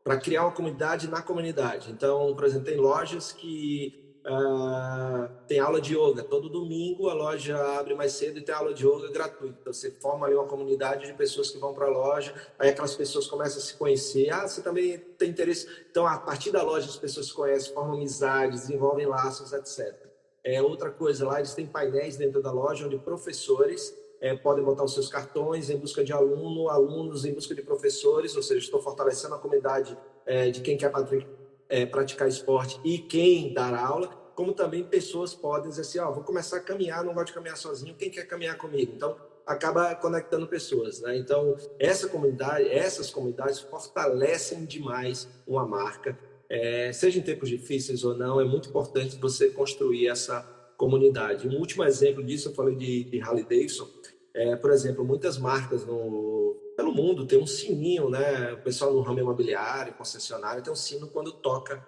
para criar uma comunidade na comunidade. Então, por exemplo, tem lojas que tem aula de yoga. Todo domingo a loja abre mais cedo e tem aula de yoga gratuita. Então, você forma ali uma comunidade de pessoas que vão para a loja, aí aquelas pessoas começam a se conhecer. Você também tem interesse? Então, a partir da loja, as pessoas se conhecem, formam amizades, desenvolvem laços, etc. Outra coisa, lá eles têm painéis dentro da loja onde professores podem botar os seus cartões em busca de alunos em busca de professores, ou seja, estou fortalecendo a comunidade de quem quer praticar esporte e quem dar aula, como também pessoas podem dizer assim, vou começar a caminhar, não gosto de caminhar sozinho, quem quer caminhar comigo? Então, acaba conectando pessoas, né? Então, essas comunidades fortalecem demais uma marca, seja em tempos difíceis ou não, é muito importante você construir essa comunidade. Um último exemplo disso, eu falei de Harley Davidson, por exemplo, muitas marcas pelo mundo tem um sininho, né? O pessoal no ramo imobiliário, concessionário, tem um sino quando toca,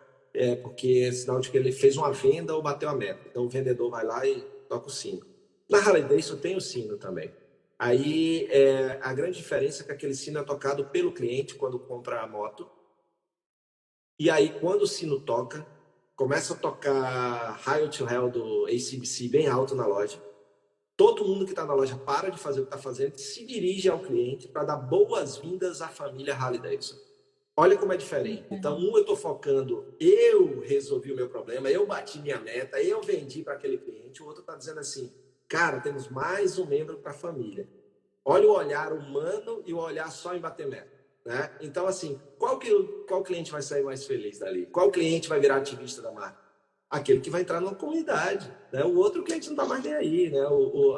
porque é sinal de que ele fez uma venda ou bateu a meta. Então o vendedor vai lá e toca o sino. Na Harley Davidson tem o sino também. Aí a grande diferença é que aquele sino é tocado pelo cliente quando compra a moto. E aí quando o sino toca, começa a tocar Highway to Hell do AC/DC bem alto na loja. Todo mundo que está na loja para de fazer o que está fazendo, se dirige ao cliente para dar boas-vindas à família Harley Davidson. Olha como é diferente. Então, eu estou focando, eu resolvi o meu problema, eu bati minha meta, eu vendi para aquele cliente. O outro está dizendo assim, cara, temos mais um membro para a família. Olha o olhar humano e o olhar só em bater meta, né? Então, assim, qual cliente vai sair mais feliz dali? Qual cliente vai virar ativista da marca? Aquele que vai entrar numa comunidade, né? O outro cliente não está mais nem aí, né?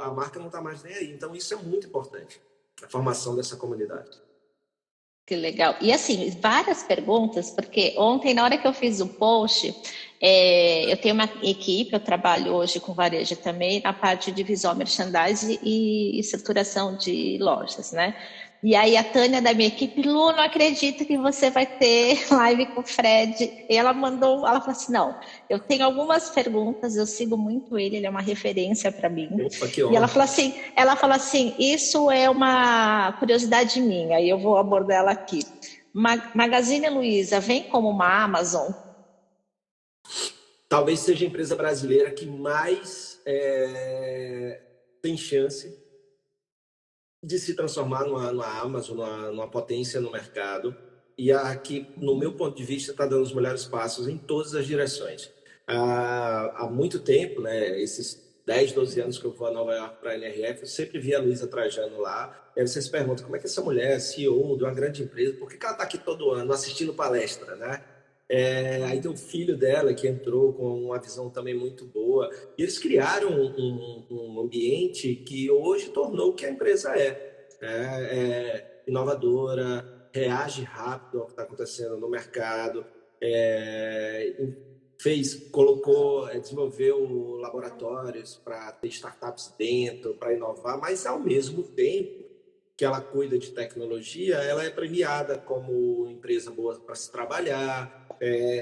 A marca não está mais nem aí. Então, isso é muito importante, a formação dessa comunidade. Que legal. E assim, várias perguntas, porque ontem, na hora que eu fiz o post, eu tenho uma equipe, eu trabalho hoje com varejo também, na parte de visual merchandising e estruturação de lojas, né? E aí a Tânia da minha equipe, Lu, não acredito que você vai ter live com o Fred. E ela falou assim, não, eu tenho algumas perguntas, eu sigo muito ele é uma referência para mim. Opa, que e honra. ela falou assim, isso é uma curiosidade minha, e eu vou abordar ela aqui. Magazine Luiza vem como uma Amazon? Talvez seja a empresa brasileira que mais tem chance de se transformar numa Amazon, numa potência no mercado, e aqui, no meu ponto de vista, está dando os melhores passos em todas as direções. Há muito tempo, né, esses 10, 12 anos que eu vou a Nova York para a NRF, eu sempre vi a Luiza Trajano lá, e aí você se pergunta, como é que essa mulher é CEO de uma grande empresa, por que ela está aqui todo ano assistindo palestra, né? Aí tem o filho dela que entrou com uma visão também muito boa. E eles criaram um ambiente que hoje tornou o que a empresa inovadora, reage rápido ao que está acontecendo no mercado, desenvolveu laboratórios para ter startups dentro, para inovar, mas ao mesmo tempo que ela cuida de tecnologia, ela é premiada como empresa boa para se trabalhar.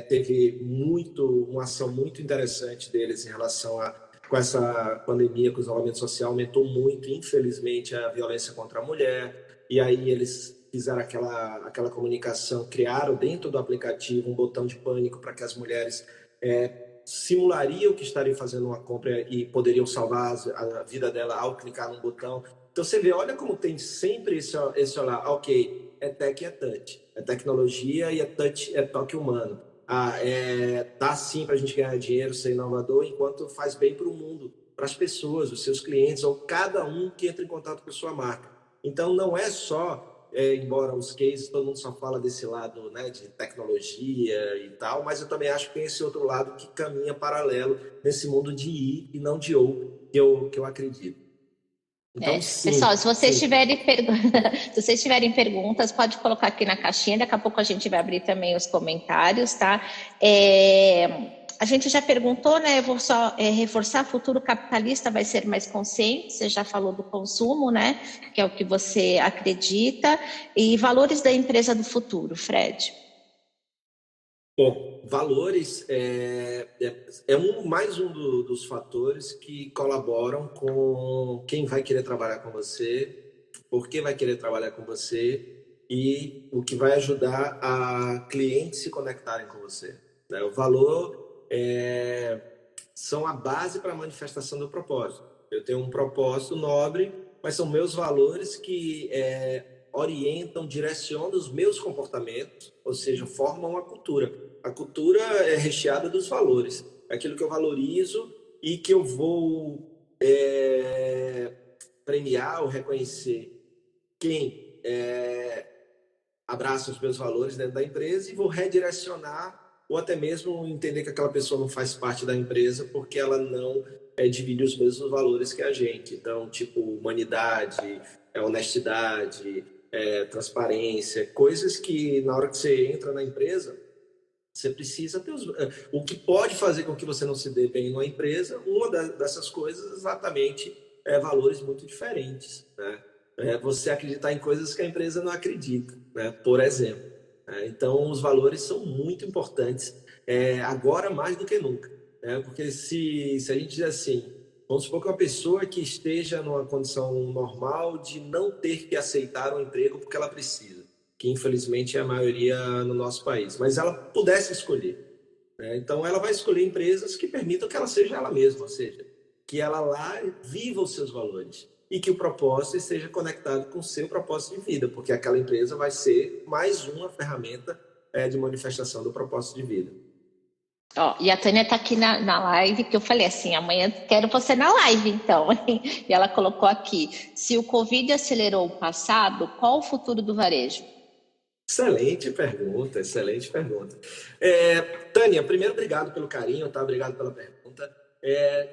Teve uma ação muito interessante deles em relação com essa pandemia, com o isolamento social, aumentou muito, infelizmente, a violência contra a mulher. E aí eles fizeram aquela comunicação, criaram dentro do aplicativo um botão de pânico para que as mulheres simulariam que estariam fazendo uma compra e poderiam salvar a vida dela ao clicar num botão. Então você vê, olha como tem sempre esse olhar, ok, é tech e é touch, é tecnologia e é touch, é toque humano. Dá sim para a gente ganhar dinheiro, ser inovador, enquanto faz bem para o mundo, para as pessoas, os seus clientes, ou cada um que entra em contato com a sua marca. Então não é só, embora os cases, todo mundo só fala desse lado, né, de tecnologia e tal, mas eu também acho que tem esse outro lado que caminha paralelo nesse mundo de I e não de O, que eu acredito. Então, sim, pessoal, se vocês tiverem perguntas, pode colocar aqui na caixinha, daqui a pouco a gente vai abrir também os comentários, tá? A gente já perguntou, né? Eu vou só reforçar: futuro capitalista vai ser mais consciente. Você já falou do consumo, né? Que é o que você acredita. E valores da empresa do futuro, Fred. Bom, valores mais um dos fatores que colaboram com quem vai querer trabalhar com você, por que vai querer trabalhar com você e o que vai ajudar a clientes se conectarem com você, né? O valor são a base para a manifestação do propósito. Eu tenho um propósito nobre, mas são meus valores que orientam, direcionam os meus comportamentos, ou seja, formam a cultura. A cultura é recheada dos valores, aquilo que eu valorizo e que eu vou premiar ou reconhecer quem abraça os meus valores dentro da empresa, e vou redirecionar ou até mesmo entender que aquela pessoa não faz parte da empresa porque ela não divide os mesmos valores que a gente. Então, tipo, humanidade, honestidade, transparência, coisas que na hora que você entra na empresa, você precisa ter o que pode fazer com que você não se dê bem numa empresa. Uma dessas coisas exatamente valores muito diferentes, né? Você acreditar em coisas que a empresa não acredita, né? Por exemplo. Então, os valores são muito importantes, agora mais do que nunca, né? Porque se a gente diz assim, vamos supor que uma pessoa que esteja numa condição normal de não ter que aceitar um emprego porque ela precisa, que infelizmente é a maioria no nosso país, mas ela pudesse escolher, né? Então, ela vai escolher empresas que permitam que ela seja ela mesma, ou seja, que ela lá viva os seus valores e que o propósito esteja conectado com o seu propósito de vida, porque aquela empresa vai ser mais uma ferramenta de manifestação do propósito de vida. Ó, e a Tânia tá aqui na live, que eu falei assim: amanhã quero você na live, então. E ela colocou aqui: se o Covid acelerou o passado, qual o futuro do varejo? Excelente pergunta, excelente pergunta. Tânia, primeiro, obrigado pelo carinho, tá? Obrigado pela pergunta.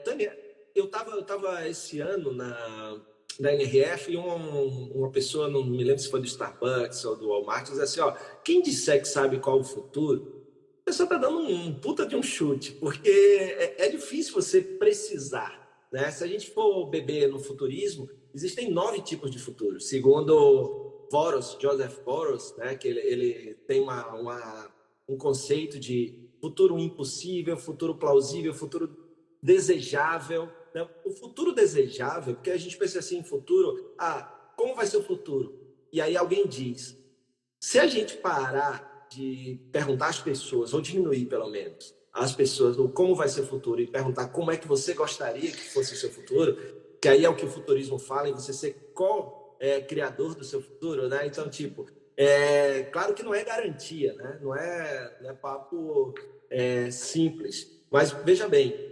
Tânia, eu tava esse ano na NRF e uma pessoa, não me lembro se foi do Starbucks ou do Walmart, disse assim, ó, quem disser que sabe qual o futuro, a pessoa está dando um puta de um chute, porque é difícil você precisar, né? Se a gente for beber no futurismo, existem 9 tipos de futuro, segundo Joseph Boros, né? Que ele tem um conceito de futuro impossível, futuro plausível, futuro desejável, né? O futuro desejável, porque a gente pensa assim em futuro, como vai ser o futuro? E aí alguém diz, se a gente parar de perguntar às pessoas, ou diminuir pelo menos, às pessoas como vai ser o futuro e perguntar como é que você gostaria que fosse o seu futuro, que aí é o que o futurismo fala, em você ser criador do seu futuro, né? Então, tipo, claro que não é garantia, né? Não é papo simples, mas veja bem,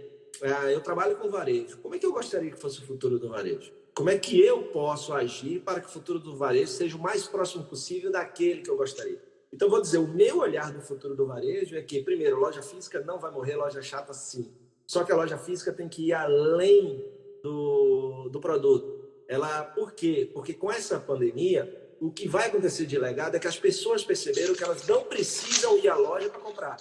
eu trabalho com varejo. Como é que eu gostaria que fosse o futuro do varejo? Como é que eu posso agir para que o futuro do varejo seja o mais próximo possível daquele que eu gostaria? Então, vou dizer, o meu olhar do futuro do varejo é que, primeiro, loja física não vai morrer, loja chata sim. Só que a loja física tem que ir além do produto. Por quê? Porque com essa pandemia, o que vai acontecer de legado é que as pessoas perceberam que elas não precisam ir à loja para comprar.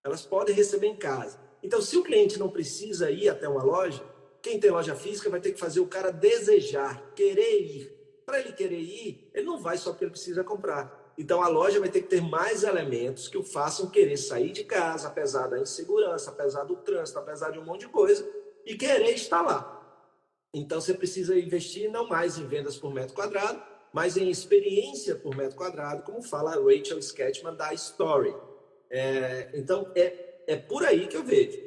Elas podem receber em casa. Então, se o cliente não precisa ir até uma loja, quem tem loja física vai ter que fazer o cara desejar, querer ir. Para ele querer ir, ele não vai só porque ele precisa comprar. Então, a loja vai ter que ter mais elementos que o façam querer sair de casa, apesar da insegurança, apesar do trânsito, apesar de um monte de coisa, e querer estar lá. Então, você precisa investir não mais em vendas por metro quadrado, mas em experiência por metro quadrado, como fala a Rachel Sketchman da Story. Então, é por aí que eu vejo.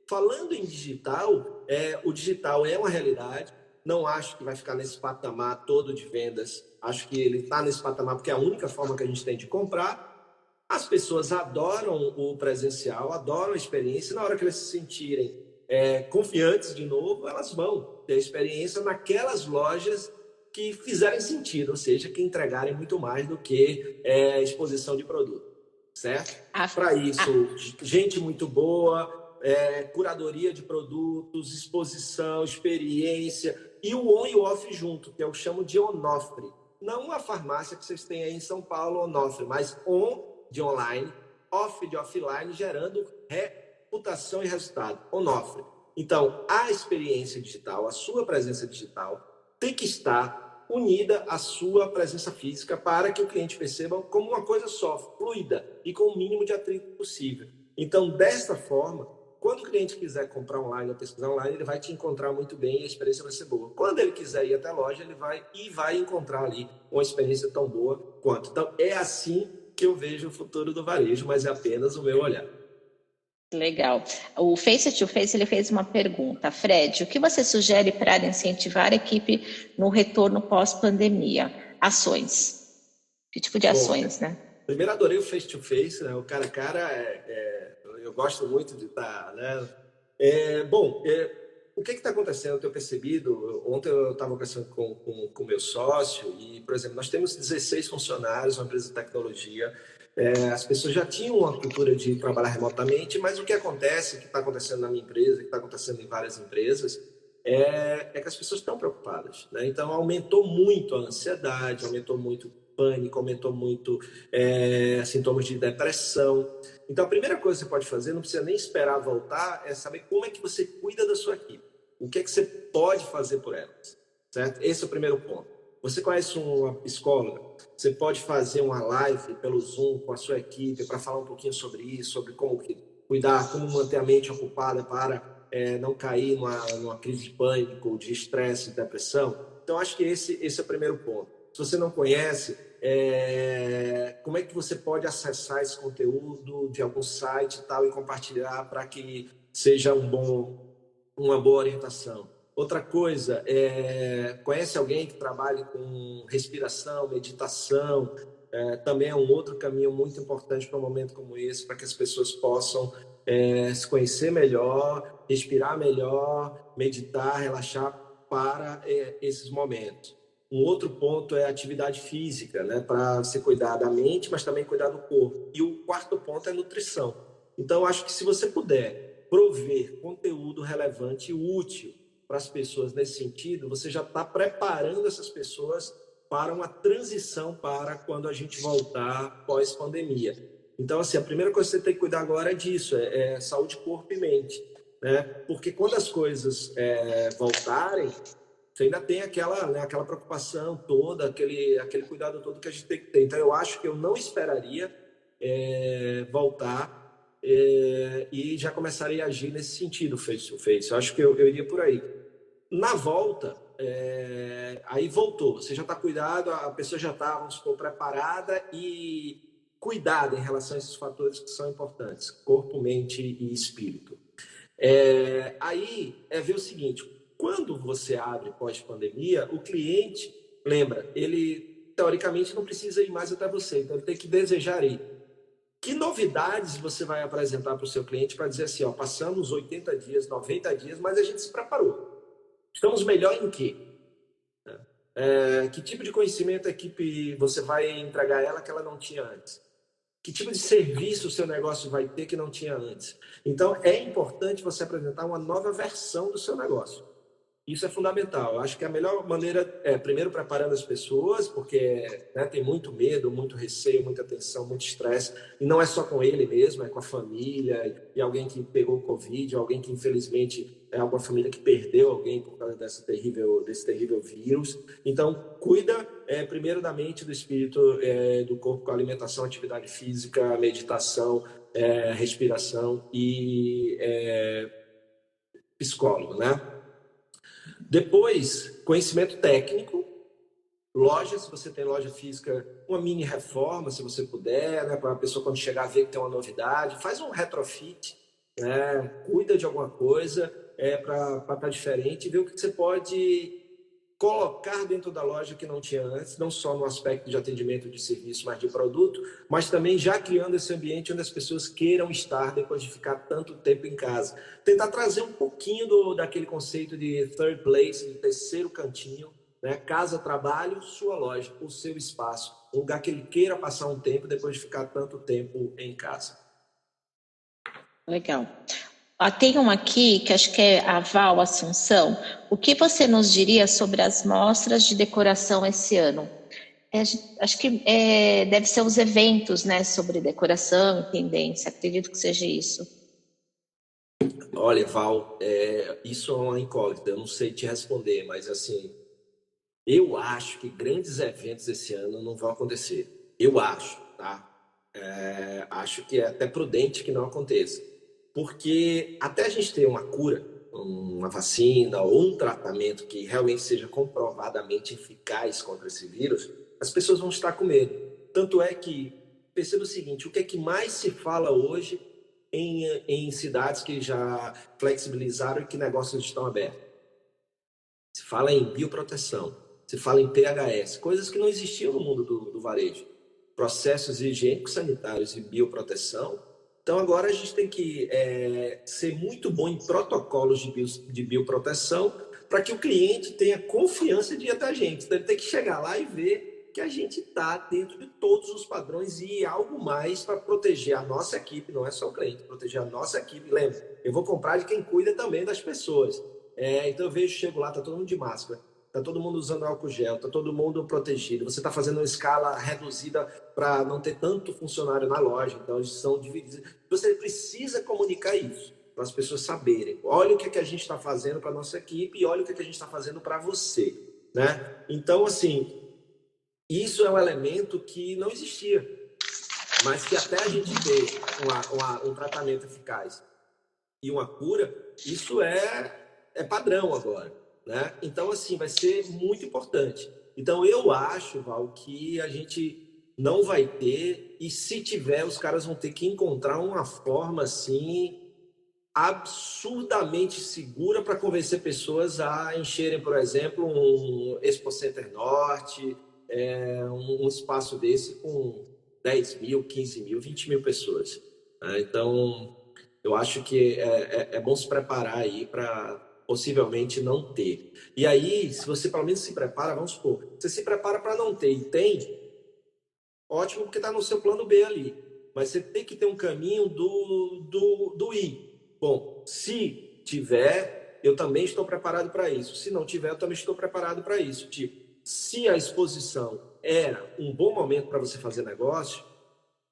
Falando em digital, o digital é uma realidade. Não acho que vai ficar nesse patamar todo de vendas. Acho que ele está nesse patamar porque é a única forma que a gente tem de comprar. As pessoas adoram o presencial, adoram a experiência. Na hora que elas se sentirem confiantes de novo, elas vão ter experiência naquelas lojas que fizerem sentido, ou seja, que entregarem muito mais do que exposição de produto, certo? Para isso, gente muito boa, curadoria de produtos, exposição, experiência e o on e o off junto, que eu chamo de Onofre. Não a farmácia que vocês têm aí em São Paulo, Onofre, mas on de online, off de offline, gerando reputação e resultado, Onofre. Então, a experiência digital, a sua presença digital, tem que estar unida à sua presença física para que o cliente perceba como uma coisa só, fluida e com o mínimo de atrito possível. Então, desta forma, quando o cliente quiser comprar online ou pesquisar online, ele vai te encontrar muito bem e a experiência vai ser boa. Quando ele quiser ir até a loja, ele vai encontrar ali uma experiência tão boa quanto. Então, é assim que eu vejo o futuro do varejo, mas é apenas o meu olhar. Legal. O Face to Face ele fez uma pergunta. Fred, o que você sugere para incentivar a equipe no retorno pós-pandemia? Ações. Que tipo de ações, né? Primeiro, adorei o Face to Face, né? O cara a cara, eu gosto muito de estar, né? O que está acontecendo? Eu tenho percebido, ontem eu estava conversando com o meu sócio e, por exemplo, nós temos 16 funcionários, uma empresa de tecnologia. As pessoas já tinham uma cultura de trabalhar remotamente, mas o que acontece, que está acontecendo na minha empresa, que está acontecendo em várias empresas, é que as pessoas estão preocupadas, né? Então, aumentou muito a ansiedade, aumentou muito o pânico, aumentou muito sintomas de depressão. Então, a primeira coisa que você pode fazer, não precisa nem esperar voltar, é saber como é que você cuida da sua equipe. O que é que você pode fazer por elas, certo? Esse é o primeiro ponto. Você conhece uma psicóloga? Você pode fazer uma live pelo Zoom com a sua equipe para falar um pouquinho sobre isso, sobre como cuidar, como manter a mente ocupada para não cair numa crise de pânico, de estresse, de depressão. Então, acho que esse é o primeiro ponto. Se você não conhece, como é que você pode acessar esse conteúdo de algum site e tal e compartilhar para que seja uma boa orientação? Outra coisa, conhece alguém que trabalhe com respiração, meditação? Também é um outro caminho muito importante para um momento como esse, para que as pessoas possam se conhecer melhor, respirar melhor, meditar, relaxar para esses momentos. Um outro ponto é a atividade física, né, para você cuidar da mente, mas também cuidar do corpo. E o quarto ponto é nutrição. Então, acho que se você puder prover conteúdo relevante e útil para as pessoas nesse sentido, você já está preparando essas pessoas para uma transição para quando a gente voltar pós-pandemia. Então, assim, a primeira coisa que você tem que cuidar agora é disso, é saúde, corpo e mente, né? Porque quando as coisas voltarem, você ainda tem aquela preocupação toda, aquele cuidado todo que a gente tem que ter. Então, eu acho que eu não esperaria voltar e já começaria a agir nesse sentido, face to face. Eu acho que eu iria por aí. Na volta, aí voltou. Você já está cuidado, a pessoa já está, vamos supor, preparada e cuidada em relação a esses fatores que são importantes, corpo, mente e espírito. Aí é ver o seguinte, quando você abre pós-pandemia, o cliente, lembra, ele teoricamente não precisa ir mais até você, então ele tem que desejar ir. Que novidades você vai apresentar para o seu cliente para dizer assim, ó, passamos 80 dias, 90 dias, mas a gente se preparou. Estamos melhor em quê? Que tipo de conhecimento a equipe você vai entregar a ela que ela não tinha antes? Que tipo de serviço o seu negócio vai ter que não tinha antes? Então, é importante você apresentar uma nova versão do seu negócio. Isso é fundamental. Eu acho que a melhor maneira é, primeiro, preparando as pessoas, porque tem muito medo, muito receio, muita tensão, muito estresse. E não é só com ele mesmo, é com a família, e alguém que pegou Covid, alguém que, infelizmente, é alguma família que perdeu alguém por causa desse terrível vírus. Então, cuida primeiro da mente, do espírito, do corpo, com alimentação, atividade física, meditação, respiração e psicólogo, né? Depois, conhecimento técnico, loja, se você tem loja física, uma mini reforma, se você puder, né, para a pessoa quando chegar a ver que tem uma novidade, faz um retrofit, né, cuida de alguma coisa para estar diferente e ver o que você pode colocar dentro da loja que não tinha antes, não só no aspecto de atendimento de serviço, mas de produto, mas também já criando esse ambiente onde as pessoas queiram estar depois de ficar tanto tempo em casa. Tentar trazer um pouquinho daquele conceito de third place, de terceiro cantinho, né? Casa, trabalho, sua loja, o seu espaço, um lugar que ele queira passar um tempo depois de ficar tanto tempo em casa. Legal. Tem uma aqui, que acho que é a Val Assunção. O que você nos diria sobre as mostras de decoração esse ano? Acho que deve ser os eventos, né, sobre decoração e tendência. Acredito que seja isso. Olha, Val, isso é uma incógnita, eu não sei te responder, mas assim, eu acho que grandes eventos esse ano não vão acontecer. Eu acho, tá? Acho que é até prudente que não aconteça. Porque até a gente ter uma cura, uma vacina ou um tratamento que realmente seja comprovadamente eficaz contra esse vírus, as pessoas vão estar com medo. Tanto é que, perceba o seguinte, o que é que mais se fala hoje em cidades que já flexibilizaram e que negócios estão abertos? Se fala em bioproteção, se fala em PHS, coisas que não existiam no mundo do varejo. Processos higiênicos sanitários e bioproteção. Então agora a gente tem que ser muito bom em protocolos de bioproteção para que o cliente tenha confiança de ir até a gente. Então ele tem que chegar lá e ver que a gente está dentro de todos os padrões e algo mais para proteger a nossa equipe, não é só o cliente, proteger a nossa equipe. Lembra, eu vou comprar de quem cuida também das pessoas. Então eu vejo, chego lá, tá todo mundo de máscara, tá todo mundo usando álcool gel, tá todo mundo protegido. Você está fazendo uma escala reduzida para não ter tanto funcionário na loja, então eles são divididos. Você precisa comunicar isso para as pessoas saberem. Olha o que a gente está fazendo para nossa equipe e olha o que a gente está fazendo para você, né? Então, assim, isso é um elemento que não existia, mas que até a gente ter um tratamento eficaz e uma cura, isso é padrão agora, né? Então, assim, vai ser muito importante. Então, eu acho, Val, que a gente não vai ter, e se tiver, os caras vão ter que encontrar uma forma, assim, absurdamente segura para convencer pessoas a encherem, por exemplo, um Expo Center Norte, um espaço desse com 10 mil, 15 mil, 20 mil pessoas. Então, eu acho que é bom se preparar aí para possivelmente não ter. E aí, se você pelo menos se prepara, vamos supor, você se prepara para não ter e tem, ótimo, porque está no seu plano B ali. Mas você tem que ter um caminho do I. Bom, se tiver, eu também estou preparado para isso. Se não tiver, eu também estou preparado para isso. Tipo, se a exposição era um bom momento para você fazer negócio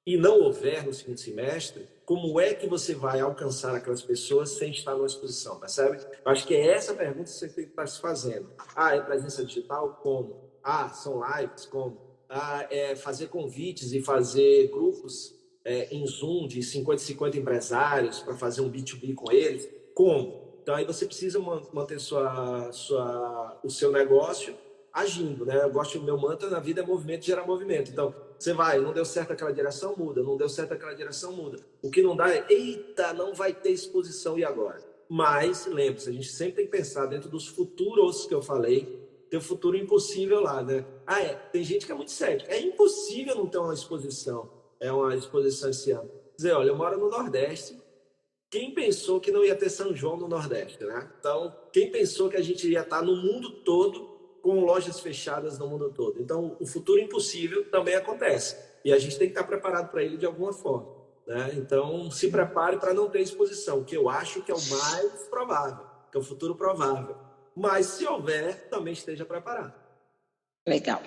e não houver no segundo semestre, como é que você vai alcançar aquelas pessoas sem estar numa exposição, percebe? Eu acho que é essa pergunta que você tem que estar se fazendo. É presença digital? Como? São lives? Como? É fazer convites e fazer grupos em Zoom de 50 empresários para fazer um B2B com eles? Como? Então aí você precisa manter o seu negócio agindo, né? Eu gosto do meu mantra na vida é movimento gera movimento. Então, você vai, não deu certo aquela direção, muda. Não deu certo aquela direção, muda. O que não dá é, eita, não vai ter exposição, e agora? Mas, lembre-se, a gente sempre tem que pensar dentro dos futuros que eu falei, tem o futuro impossível lá, né? Tem gente que é muito cética. É impossível não ter uma exposição. Uma exposição esse ano. Quer dizer, olha, eu moro no Nordeste. Quem pensou que não ia ter São João no Nordeste, né? Então, quem pensou que a gente ia estar no mundo todo com lojas fechadas no mundo todo? Então, o futuro impossível também acontece. E a gente tem que estar preparado para ele de alguma forma, né? Então, se prepare para não ter exposição, que eu acho que é o mais provável, que é o futuro provável. Mas, se houver, também esteja preparado. Legal.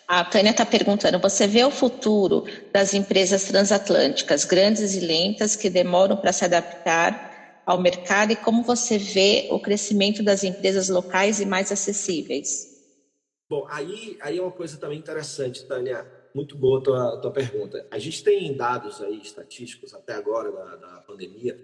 A Tânia está perguntando, você vê o futuro das empresas transatlânticas, grandes e lentas, que demoram para se adaptar ao mercado, e como você vê o crescimento das empresas locais e mais acessíveis? Bom, aí é uma coisa também interessante, Tânia. Muito boa a tua pergunta. A gente tem dados aí estatísticos até agora da pandemia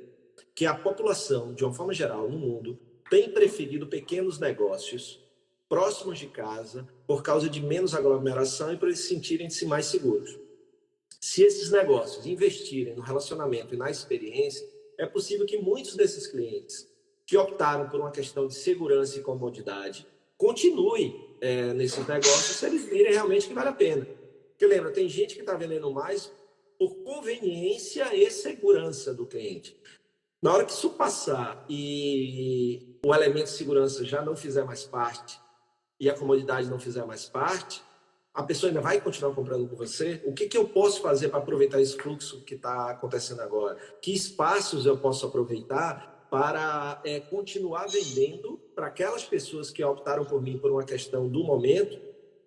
que a população, de uma forma geral, no mundo, tem preferido pequenos negócios próximos de casa por causa de menos aglomeração e para eles sentirem-se mais seguros. Se esses negócios investirem no relacionamento e na experiência, é possível que muitos desses clientes que optaram por uma questão de segurança e comodidade continuem nesses negócios se eles virem realmente que vale a pena. Porque lembra, tem gente que está vendendo mais por conveniência e segurança do cliente. Na hora que isso passar e o elemento de segurança já não fizer mais parte e a comodidade não fizer mais parte, a pessoa ainda vai continuar comprando com você? O que eu posso fazer para aproveitar esse fluxo que está acontecendo agora? Que espaços eu posso aproveitar para continuar vendendo para aquelas pessoas que optaram por mim por uma questão do momento,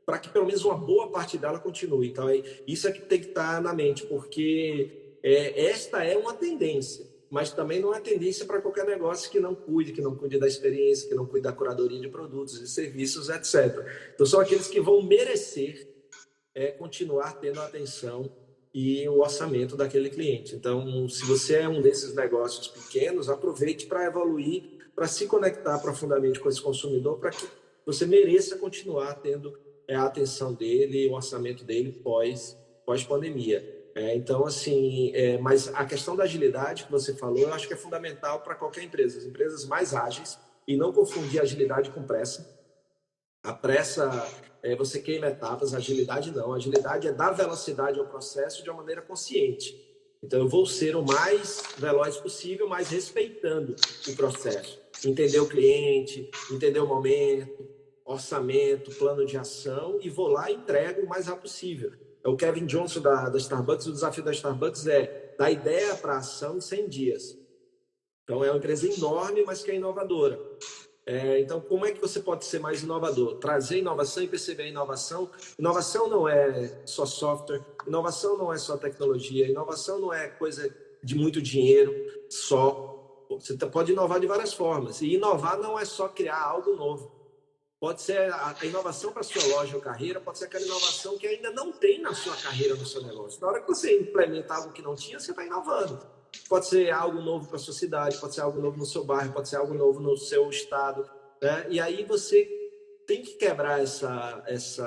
para que pelo menos uma boa parte dela continue? Então, isso é que tem que estar na mente, porque esta é uma tendência. mas também não é tendência para qualquer negócio que não cuide da experiência, que não cuide da curadoria de produtos e serviços, etc. Então, são aqueles que vão merecer continuar tendo a atenção e o orçamento daquele cliente. Então, se você é um desses negócios pequenos, aproveite para evoluir, para se conectar profundamente com esse consumidor, para que você mereça continuar tendo a atenção dele, o orçamento dele pós-pandemia. Então, assim, mas a questão da agilidade que você falou, eu acho que é fundamental para qualquer empresa. As empresas mais ágeis, e não confundir agilidade com pressa. A pressa, você queima etapas, a agilidade não. A agilidade é dar velocidade ao processo de uma maneira consciente. Então, eu vou ser o mais veloz possível, mas respeitando o processo. Entender o cliente, entender o momento, orçamento, plano de ação, e vou lá e entrego o mais rápido possível. O Kevin Johnson da Starbucks, o desafio da Starbucks é da ideia para a ação em 100 dias. Então, é uma empresa enorme, mas que é inovadora. Então, como é que você pode ser mais inovador? Trazer inovação e perceber a inovação. Inovação não é só software, inovação não é só tecnologia, inovação não é coisa de muito dinheiro só. Você pode inovar de várias formas. E inovar não é só criar algo novo. Pode ser a inovação para a sua loja ou carreira, pode ser aquela inovação que ainda não tem na sua carreira, no seu negócio. Na hora que você implementa algo que não tinha, você está inovando. Pode ser algo novo para a sua cidade, pode ser algo novo no seu bairro, pode ser algo novo no seu estado. Né? E aí você tem que quebrar esse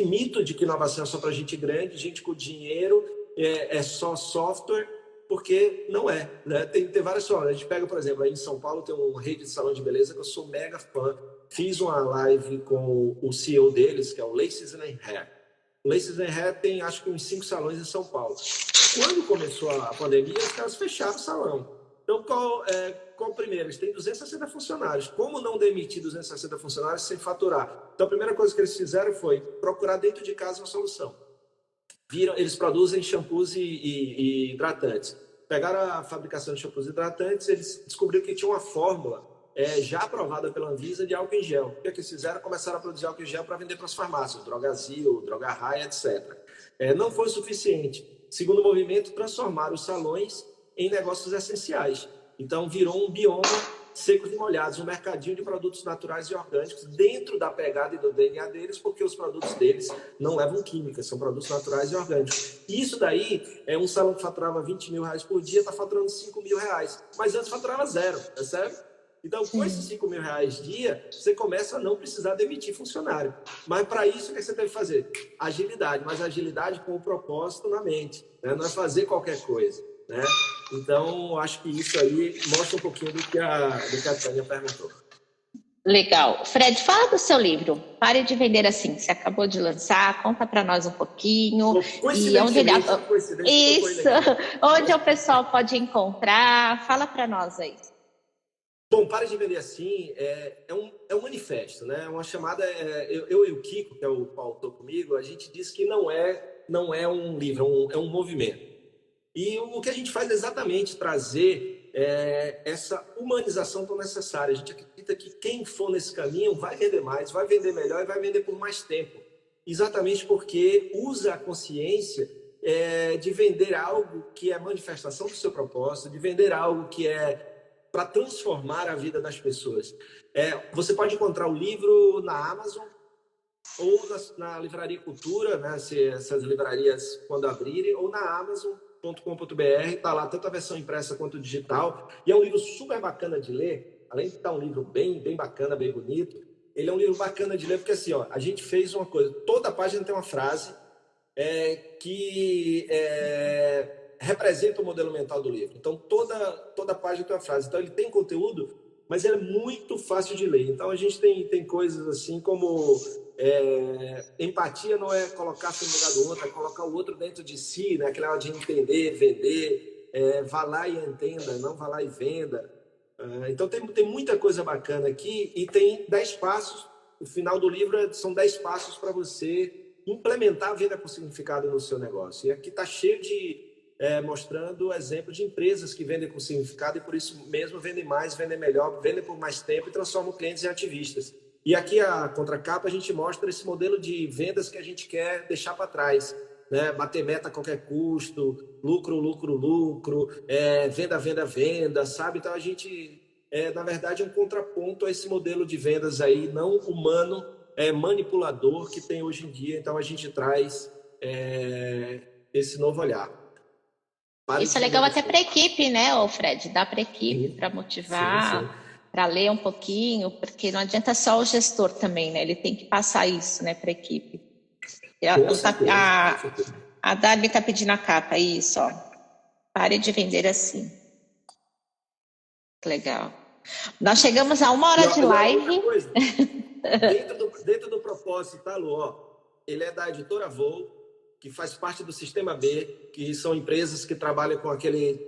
mito de que inovação é só para gente grande, gente com dinheiro, é só software, porque não é. Né? Tem várias formas. A gente pega, por exemplo, aí em São Paulo tem uma rede de salão de beleza que eu sou mega fã. Fiz uma live com o CEO deles, que é o Laces and Hair. O Laces and Hair tem, acho que, uns 5 salões em São Paulo. Quando começou a pandemia, os caras fecharam o salão. Então, qual o primeiro? Eles têm 260 funcionários. Como não demitir 260 funcionários sem faturar? Então, a primeira coisa que eles fizeram foi procurar dentro de casa uma solução. Eles produzem shampoos e hidratantes. Pegaram a fabricação de shampoos e hidratantes, eles descobriram que tinha uma fórmula já aprovada pela Anvisa de álcool em gel. O que eles fizeram? Começaram a produzir álcool em gel para vender para as farmácias, Drogazil, Droga Raia, etc. Não foi o suficiente. Segundo movimento, transformaram os salões em negócios essenciais. Então, virou um bioma secos e molhados, um mercadinho de produtos naturais e orgânicos dentro da pegada e do DNA deles, porque os produtos deles não levam química, são produtos naturais e orgânicos. Isso daí é um salão que faturava 20 mil reais por dia, está faturando 5 mil reais. Mas antes faturava zero, é sério? Então, com esses 5 mil reais dia, você começa a não precisar demitir funcionário. Mas, para isso, o que você deve fazer? Agilidade, mas agilidade com o propósito na mente. Né? Não é fazer qualquer coisa. Né? Então, acho que isso aí mostra um pouquinho do que a Tânia perguntou. Legal. Fred, fala do seu livro. Pare de vender assim. Você acabou de lançar, conta para nós um pouquinho. E onde isso, onde o pessoal pode encontrar? Fala para nós aí. Bom, Pare de Vender Assim é um manifesto, né? Uma chamada. Eu e o Kiko, que é o autor comigo, a gente diz que não é um livro, é um movimento. E o que a gente faz é exatamente trazer essa humanização tão necessária. A gente acredita que quem for nesse caminho vai vender mais, vai vender melhor e vai vender por mais tempo. Exatamente porque usa a consciência de vender algo que é manifestação do seu propósito, de vender algo que é para transformar a vida das pessoas. Você pode encontrar o livro na Amazon ou na Livraria Cultura, né? Essas livrarias quando abrirem, ou na Amazon.com.br, está lá tanto a versão impressa quanto digital, e é um livro super bacana de ler, além de estar um livro bem bacana, bem bonito, ele é um livro bacana de ler, porque assim, a gente fez uma coisa, toda página tem uma frase que representa o modelo mental do livro. Então, toda página tem uma frase. Então, ele tem conteúdo, mas ele é muito fácil de ler. Então, a gente tem coisas assim como empatia não é colocar-se no lugar do outro, é colocar o outro dentro de si, né? Aquela de entender, vender, vá lá e entenda, não vá lá e venda. Então, tem muita coisa bacana aqui e tem 10 passos. O final do livro são 10 passos para você implementar a venda com significado no seu negócio. E aqui está cheio de mostrando exemplos de empresas que vendem com significado e por isso mesmo vendem mais, vendem melhor, vendem por mais tempo e transformam clientes em ativistas. E aqui a contracapa a gente mostra esse modelo de vendas que a gente quer deixar para trás. né? Bater meta a qualquer custo, lucro, lucro, lucro, venda, venda, venda, sabe? Então a gente, na verdade, é um contraponto a esse modelo de vendas aí, não humano, manipulador que tem hoje em dia. Então a gente traz esse novo olhar. Isso é legal até para a equipe, né, ô Fred? Dá para a equipe, para Sim, motivar, para ler um pouquinho, porque não adianta só o gestor também, né? Ele tem que passar isso, né, para a equipe. com certeza, com certeza. A Darby está pedindo a capa, isso, ó. Pare de vender assim. Legal. Nós chegamos a 1 hora de live. Coisa, dentro do propósito, tá, Lu? Ó, ele é da editora Voo, que faz parte do Sistema B, que são empresas que trabalham com aquele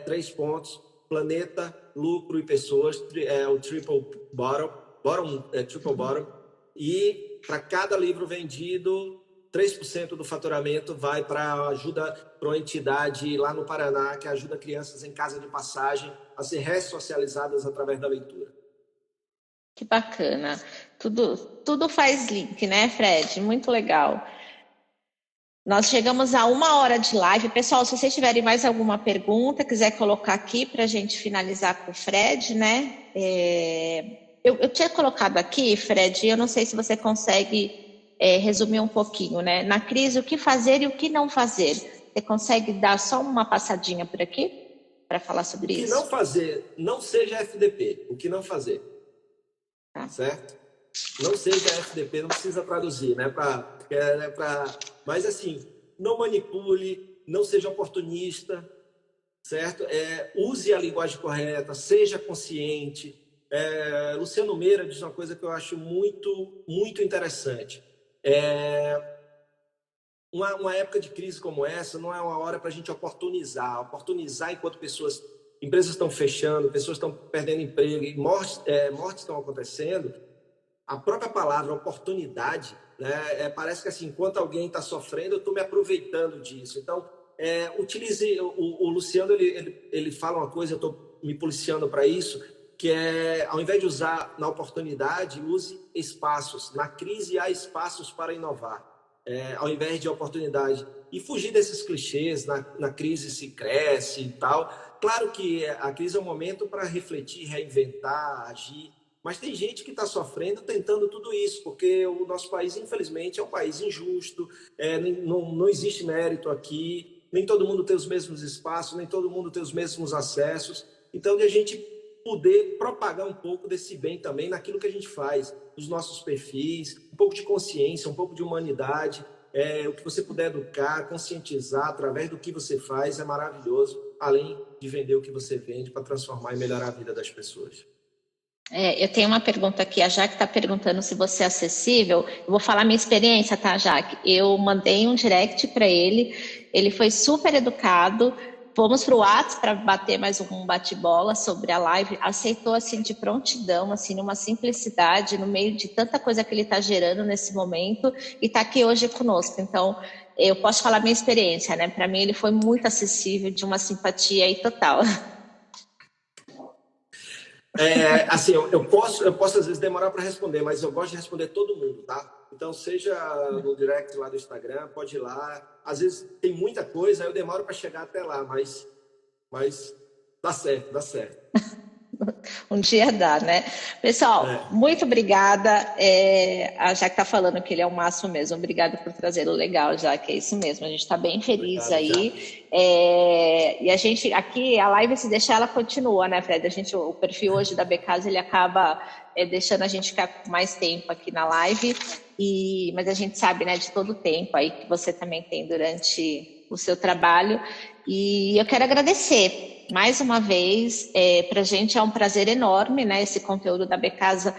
3 pontos: planeta, lucro e pessoas, o triple bottom, e para cada livro vendido, 3% do faturamento vai para ajuda para uma entidade lá no Paraná que ajuda crianças em casa de passagem a ser ressocializadas através da leitura. Que bacana. Tudo faz link, né, Fred? Muito legal. Nós chegamos a 1 hora de live. Pessoal, se vocês tiverem mais alguma pergunta, quiser colocar aqui para a gente finalizar com o Fred, né? Eu tinha colocado aqui, Fred, eu não sei se você consegue resumir um pouquinho, né? Na crise, o que fazer e o que não fazer. Você consegue dar só uma passadinha por aqui para falar sobre isso? O que não fazer, não seja FDP. O que não fazer. Tá. Certo? Não seja FDP, não precisa traduzir, né? Mas assim, não manipule, não seja oportunista, certo? Use a linguagem correta, seja consciente. Luciano Meira diz uma coisa que eu acho muito, muito interessante. Uma época de crise como essa não é uma hora para a gente oportunizar enquanto empresas estão fechando, pessoas estão perdendo emprego e mortes estão acontecendo. A própria palavra oportunidade, né, parece que assim, enquanto alguém está sofrendo, eu estou me aproveitando disso. Então, utilize o Luciano, ele fala uma coisa, eu estou me policiando para isso, que ao invés de usar na oportunidade, use espaços. Na crise há espaços para inovar. Ao invés de oportunidade. E fugir desses clichês, na crise se cresce e tal. Claro que a crise é um momento para refletir, reinventar, agir, mas tem gente que está sofrendo tentando tudo isso, porque o nosso país, infelizmente, é um país injusto, não existe mérito aqui, nem todo mundo tem os mesmos espaços, nem todo mundo tem os mesmos acessos. Então, de a gente poder propagar um pouco desse bem também naquilo que a gente faz, nos nossos perfis, um pouco de consciência, um pouco de humanidade, o que você puder educar, conscientizar através do que você faz é maravilhoso, além de vender o que você vende para transformar e melhorar a vida das pessoas. Eu tenho uma pergunta aqui, a Jaque está perguntando se você é acessível. Eu vou falar minha experiência, tá, Jaque? Eu mandei um direct para ele foi super educado. Fomos para o WhatsApp para bater mais um bate-bola sobre a live, aceitou assim de prontidão, assim, numa simplicidade, no meio de tanta coisa que ele está gerando nesse momento, e está aqui hoje conosco. Então, eu posso falar minha experiência, né? Para mim ele foi muito acessível, de uma simpatia aí total. Assim, eu posso às vezes demorar para responder, mas eu gosto de responder todo mundo, tá? Então, seja no direct lá do Instagram, pode ir lá. Às vezes tem muita coisa, eu demoro para chegar até lá, mas dá certo, dá certo. Um dia dá, né? Pessoal, muito obrigada. A Jaque está falando que ele é o máximo mesmo. Obrigada por trazê-lo. Legal, Jaque, é isso mesmo. A gente está bem feliz. Obrigado, aí. E a gente, aqui, a live, se deixar, ela continua, né, Fred? O perfil hoje da Becasa, ele acaba deixando a gente ficar mais tempo aqui na live. Mas a gente sabe, né, de todo o tempo aí que você também tem durante o seu trabalho. E eu quero agradecer mais uma vez. Para a gente é um prazer enorme, né? Esse conteúdo da Becasa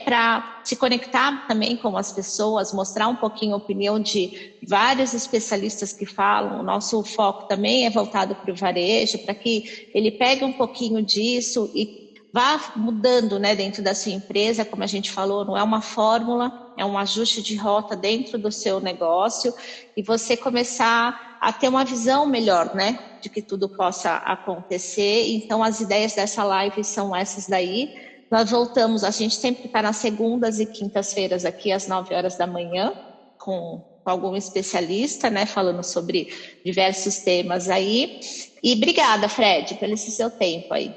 para se conectar também com as pessoas, mostrar um pouquinho a opinião de vários especialistas que falam. O nosso foco também é voltado para o varejo, para que ele pegue um pouquinho disso e vá mudando, né, dentro da sua empresa. Como a gente falou, não é uma fórmula, é um ajuste de rota dentro do seu negócio, e você começar a ter uma visão melhor, né, de que tudo possa acontecer. Então, as ideias dessa live são essas daí. Nós voltamos, a gente sempre está nas segundas e quintas-feiras aqui às 9 horas da manhã, com algum especialista, né, falando sobre diversos temas aí. E obrigada, Fred, pelo esse seu tempo aí.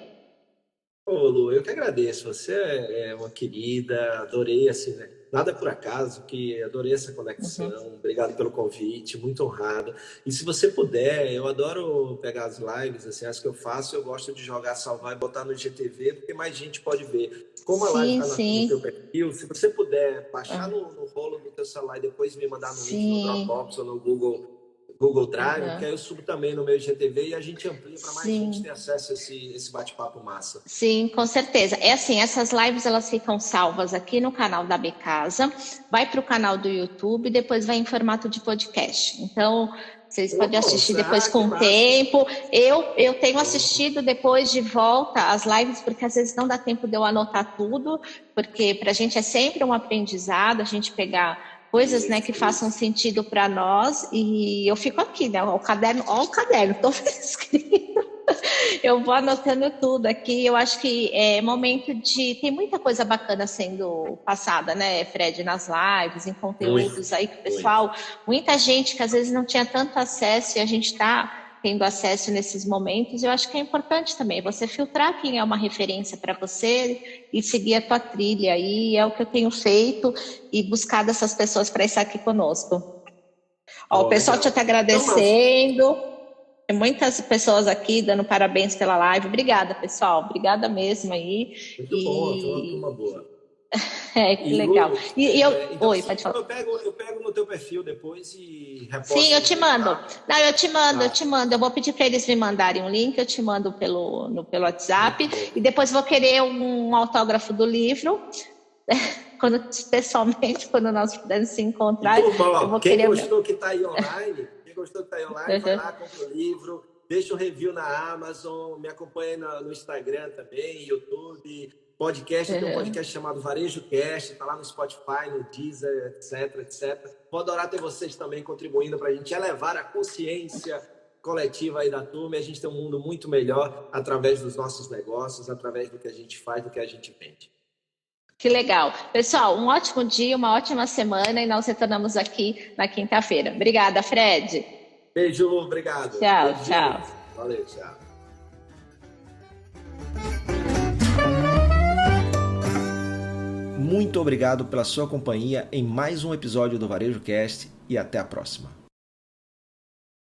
Ô, Lu, eu que agradeço. Você é uma querida, adorei, assim, né? Nada por acaso, que adorei essa Uhum. conexão. Obrigado pelo convite, muito honrado. E se você puder, eu adoro pegar as lives, assim, as que eu faço, eu gosto de jogar, salvar e botar no IGTV, porque mais gente pode ver. Como a live Sim, está no teu sim. perfil, se você puder baixar Ah, no rolo do teu celular e depois me mandar no link no sim. Dropbox ou no Google Drive, porque Uhum. aí eu subo também no meu IGTV e a gente amplia para mais gente ter Sim. acesso a esse bate-papo massa. Sim, com certeza. É assim, essas lives elas ficam salvas aqui no canal da Becasa, vai para o canal do YouTube e depois vai em formato de podcast. Então, vocês podem assistir Nossa, depois que com o massa! tempo. Eu tenho Oh, assistido depois de volta as lives, porque às vezes não dá tempo de eu anotar tudo, porque para a gente é sempre um aprendizado, a gente pegar coisas, né, que façam isso. sentido para nós, e eu fico aqui, né, ó o caderno, todo escrito. Eu vou anotando tudo aqui. Eu acho que é momento de. Tem muita coisa bacana sendo passada, né, Fred, nas lives, em Muito, conteúdos aí que o muito. pessoal. Muita gente que às vezes não tinha tanto acesso e a gente está tendo acesso nesses momentos. Eu acho que é importante também você filtrar quem é uma referência para você e seguir a tua trilha. E é o que eu tenho feito e buscado essas pessoas para estar aqui conosco. Ó, o Oh, pessoal te legal. está Então, mas, agradecendo. Tem muitas pessoas aqui dando parabéns pela live. Obrigada, pessoal. Obrigada mesmo aí. muito bom, foi uma turma E boa. que E, legal. Lu, E eu. então, Oi, assim, pode falar. eu pego no teu perfil depois e Sim, reposto eu no te meu, mando. tá? Não, eu te mando, eu Tá, te mando. Eu vou pedir para eles me mandarem um link, eu te mando pelo muito WhatsApp. bom. E depois vou querer um autógrafo do livro. Quando, pessoalmente, quando nós pudermos se encontrar, Turma, eu ó, vou querer o meu. quem gostou que tá aí online, vai lá, compra o livro, deixa um review na Amazon, me acompanha no Instagram também, YouTube, podcast, eu tenho um podcast chamado Varejo Cast, tá lá no Spotify, no Deezer, etc, etc. Vou adorar ter vocês também contribuindo para a gente elevar a consciência coletiva aí da turma e a gente ter um mundo muito melhor através dos nossos negócios, através do que a gente faz, do que a gente vende. Que legal. Pessoal, um ótimo dia, uma ótima semana e nós retornamos aqui na quinta-feira. Obrigada, Fred. Beijo, obrigado. Tchau, Beijinho. tchau. Valeu, tchau. Muito obrigado pela sua companhia em mais um episódio do Varejo Cast e até a próxima.